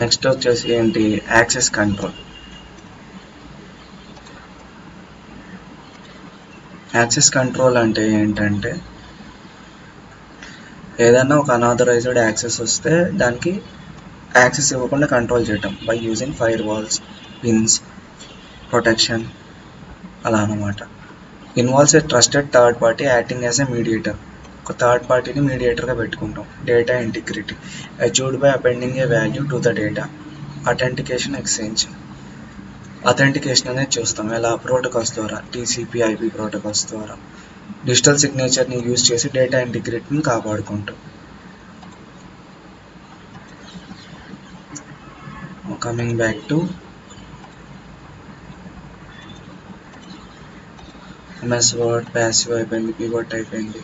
నెక్స్ట్ వచ్చేసి ఏంటి, యాక్సెస్ కంట్రోల్. యాక్సెస్ కంట్రోల్ అంటే ఏంటంటే ఏదైనా ఒక అనాథరైజ్డ్ యాక్సెస్ వస్తే దానికి యాక్సెస్ ఇవ్వకుండా కంట్రోల్ చేయటం by using fire, pins, protection అలా అన్నమాట. Involves a trusted third party acting as a mediator. ఒక థర్డ్ పార్టీని మీడియేటర్గా పెట్టుకుంటాం. Data integrity achieved by appending a value to the data. Authentication exchange authentication అనేది చూస్తాం ఎలా ప్రోటోకాల్స్ ద్వారా, టీసీపీ ఐపీ ప్రోటోకాల్స్ ద్వారా డిజిటల్ సిగ్నేచర్ని యూజ్ చేసి డేటా ఇంటిగ్రిటీని కాపాడుకుంటాం. Coming back to MS Word, passive అయిపోయింది, పివట్ అయిపోయింది,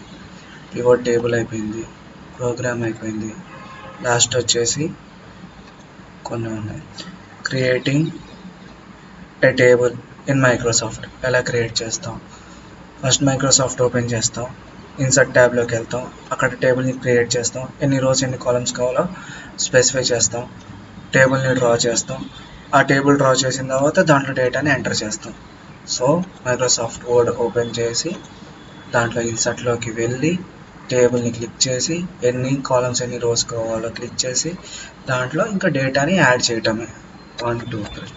పివట్ టేబుల్ అయిపోయింది, ప్రోగ్రామ్ అయిపోయింది. లాస్ట్ వచ్చేసి కొన్ని ఉన్నాయి. Creating a table in Microsoft ఎలా క్రియేట్ చేస్తాం. ఫస్ట్ మైక్రోసాఫ్ట్ ఓపెన్ చేస్తాం, ఇన్సర్ట్ ట్యాబ్లోకి వెళ్తాం, అక్కడ టేబుల్ని క్రియేట్ చేస్తాం, ఎన్ని రోస్ ఎన్ని కాలమ్స్ కావాలో స్పెసిఫై చేస్తాం, టేబుల్ని డ్రా చేస్తాం. ఆ టేబుల్ డ్రా చేసిన తర్వాత దాంట్లో డేటాని ఎంటర్ చేస్తాం. సో మైక్రోసాఫ్ట్ వర్డ్ ఓపెన్ చేసి దాంట్లో ఇన్సర్ట్లోకి వెళ్ళి టేబుల్ని క్లిక్ చేసి ఎన్ని కాలమ్స్ ఎన్ని రోస్ కావాలో క్లిక్ చేసి దాంట్లో ఇంకా డేటాని యాడ్ చేయటమే. 1 2 3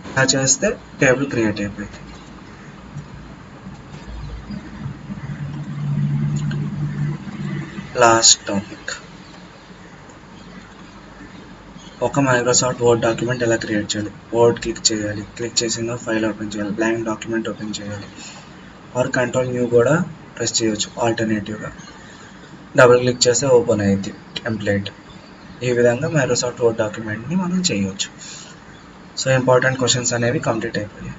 ఇలా చేస్తే టేబుల్ క్రియేట్ అయిపోయింది. లాస్ట్ టాపిక్, ఒక మైక్రోసాఫ్ట్ వర్డ్ డాక్యుమెంట్ ఎలా క్రియేట్ చేయాలి. వర్డ్ క్లిక్ చేయాలి, క్లిక్ చేసిన ఫైల్ ఓపెన్ చేయాలి, బ్లాంక్ డాక్యుమెంట్ ఓపెన్ చేయాలి, ఆర్ కంట్రోల్ న్యూ కూడా ప్రెస్ చేయొచ్చు ఆల్టర్నేటివ్గా. డబుల్ క్లిక్ చేస్తే ఓపెన్ అయ్యింది టెంప్లెట్. ఈ విధంగా మైక్రోసాఫ్ట్ వర్డ్ డాక్యుమెంట్ని మనం చేయవచ్చు. సో ఇంపార్టెంట్ క్వశ్చన్స్ అనేవి కంప్లీట్ అయిపోయాయి.